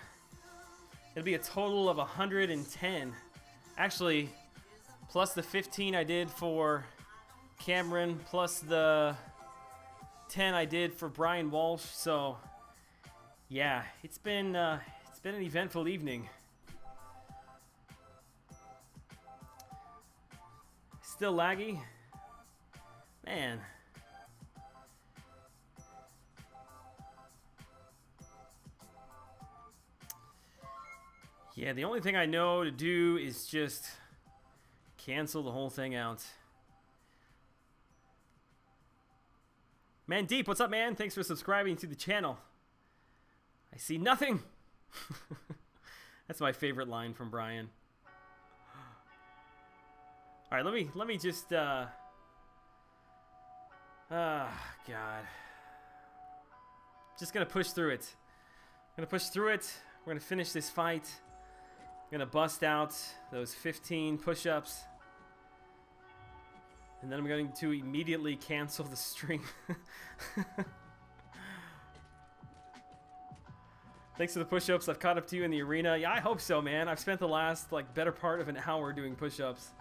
It'll be a total of 110. Actually, plus the 15 I did for Cameron, plus the 10 I did for Brian Walsh. So, yeah, it's been an eventful evening. Still laggy? Man. Yeah, the only thing I know to do is just cancel the whole thing out. Man Deep, what's up, man? Thanks for subscribing to the channel. I see nothing. That's my favorite line from Brian. All right, let me just God. Just gonna push through it. I'm gonna push through it. We're gonna finish this fight. I'm gonna bust out those 15 push-ups. And then I'm going to immediately cancel the stream. Thanks for the push-ups. I've caught up to you in the arena. Yeah, I hope so, man. I've spent the last better part of an hour doing push-ups.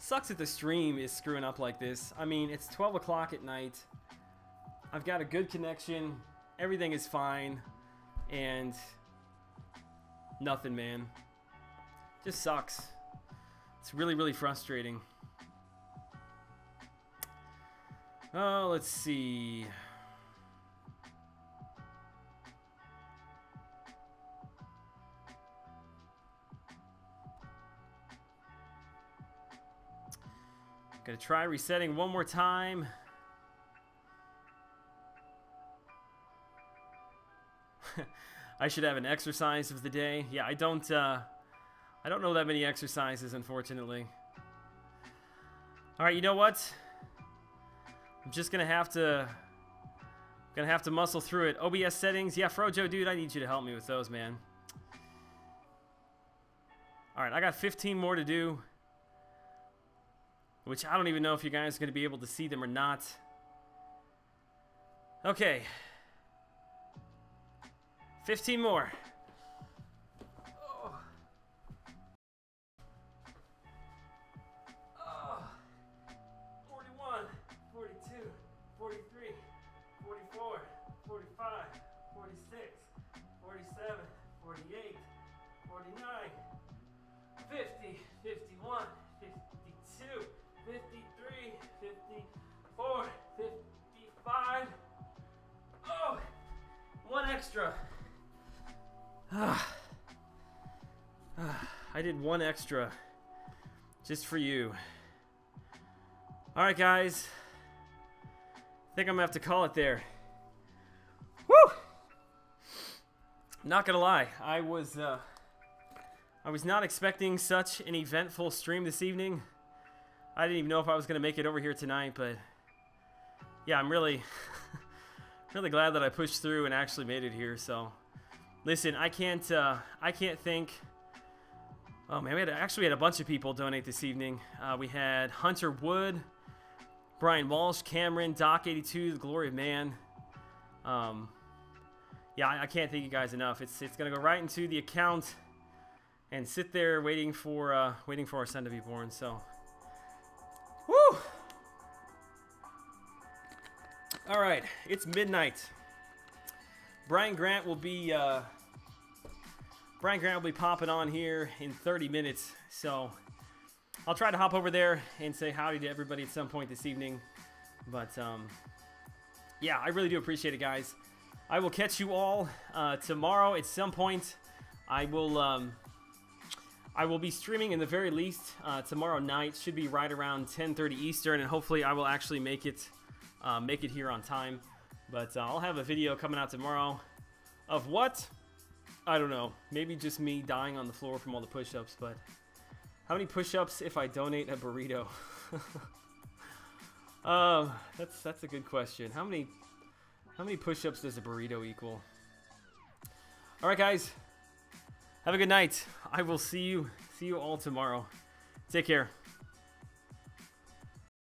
Sucks that the stream is screwing up like this. I mean, it's 12 o'clock at night. I've got a good connection. Everything is fine. And nothing, man. Just sucks. It's really, really frustrating. Oh, let's see. Gonna try resetting one more time. I should have an exercise of the day. Yeah, I don't know that many exercises, unfortunately. All right, you know what? I'm just gonna have to muscle through it. OBS settings, yeah, Frojo, dude, I need you to help me with those, man. All right, I got 15 more to do, which I don't even know if you guys are gonna be able to see them or not. Okay, 15 more. 41, 42, 43, 44, 45, 46, extra. I did one extra just for you. All right, guys. I think I'm gonna have to call it there. Woo! Not gonna lie, I was not expecting such an eventful stream this evening. I didn't even know if I was gonna make it over here tonight, but yeah, I'm really, really glad that I pushed through and actually made it here. So, listen, I can't thank. Oh man, we actually had a bunch of people donate this evening. We had Hunter Wood, Brian Walsh, Cameron, Doc82, The Glory of Man. Yeah, I can't thank you guys enough. It's gonna go right into the account and sit there waiting for our son to be born. So, woo! All right, it's midnight. Brian Grant will be popping on here in 30 minutes. So I'll try to hop over there and say howdy to everybody at some point this evening. But yeah, I really do appreciate it, guys. I will catch you all tomorrow at some point. I will be streaming in the very least tomorrow night. Should be right around 10:30 Eastern, and hopefully I will actually make it here on time. But I'll have a video coming out tomorrow of what? I don't know. Maybe just me dying on the floor from all the push-ups. But how many push-ups if I donate a burrito? That's a good question. How many push-ups does a burrito equal? All right, guys. Have a good night. I will see you all tomorrow. Take care.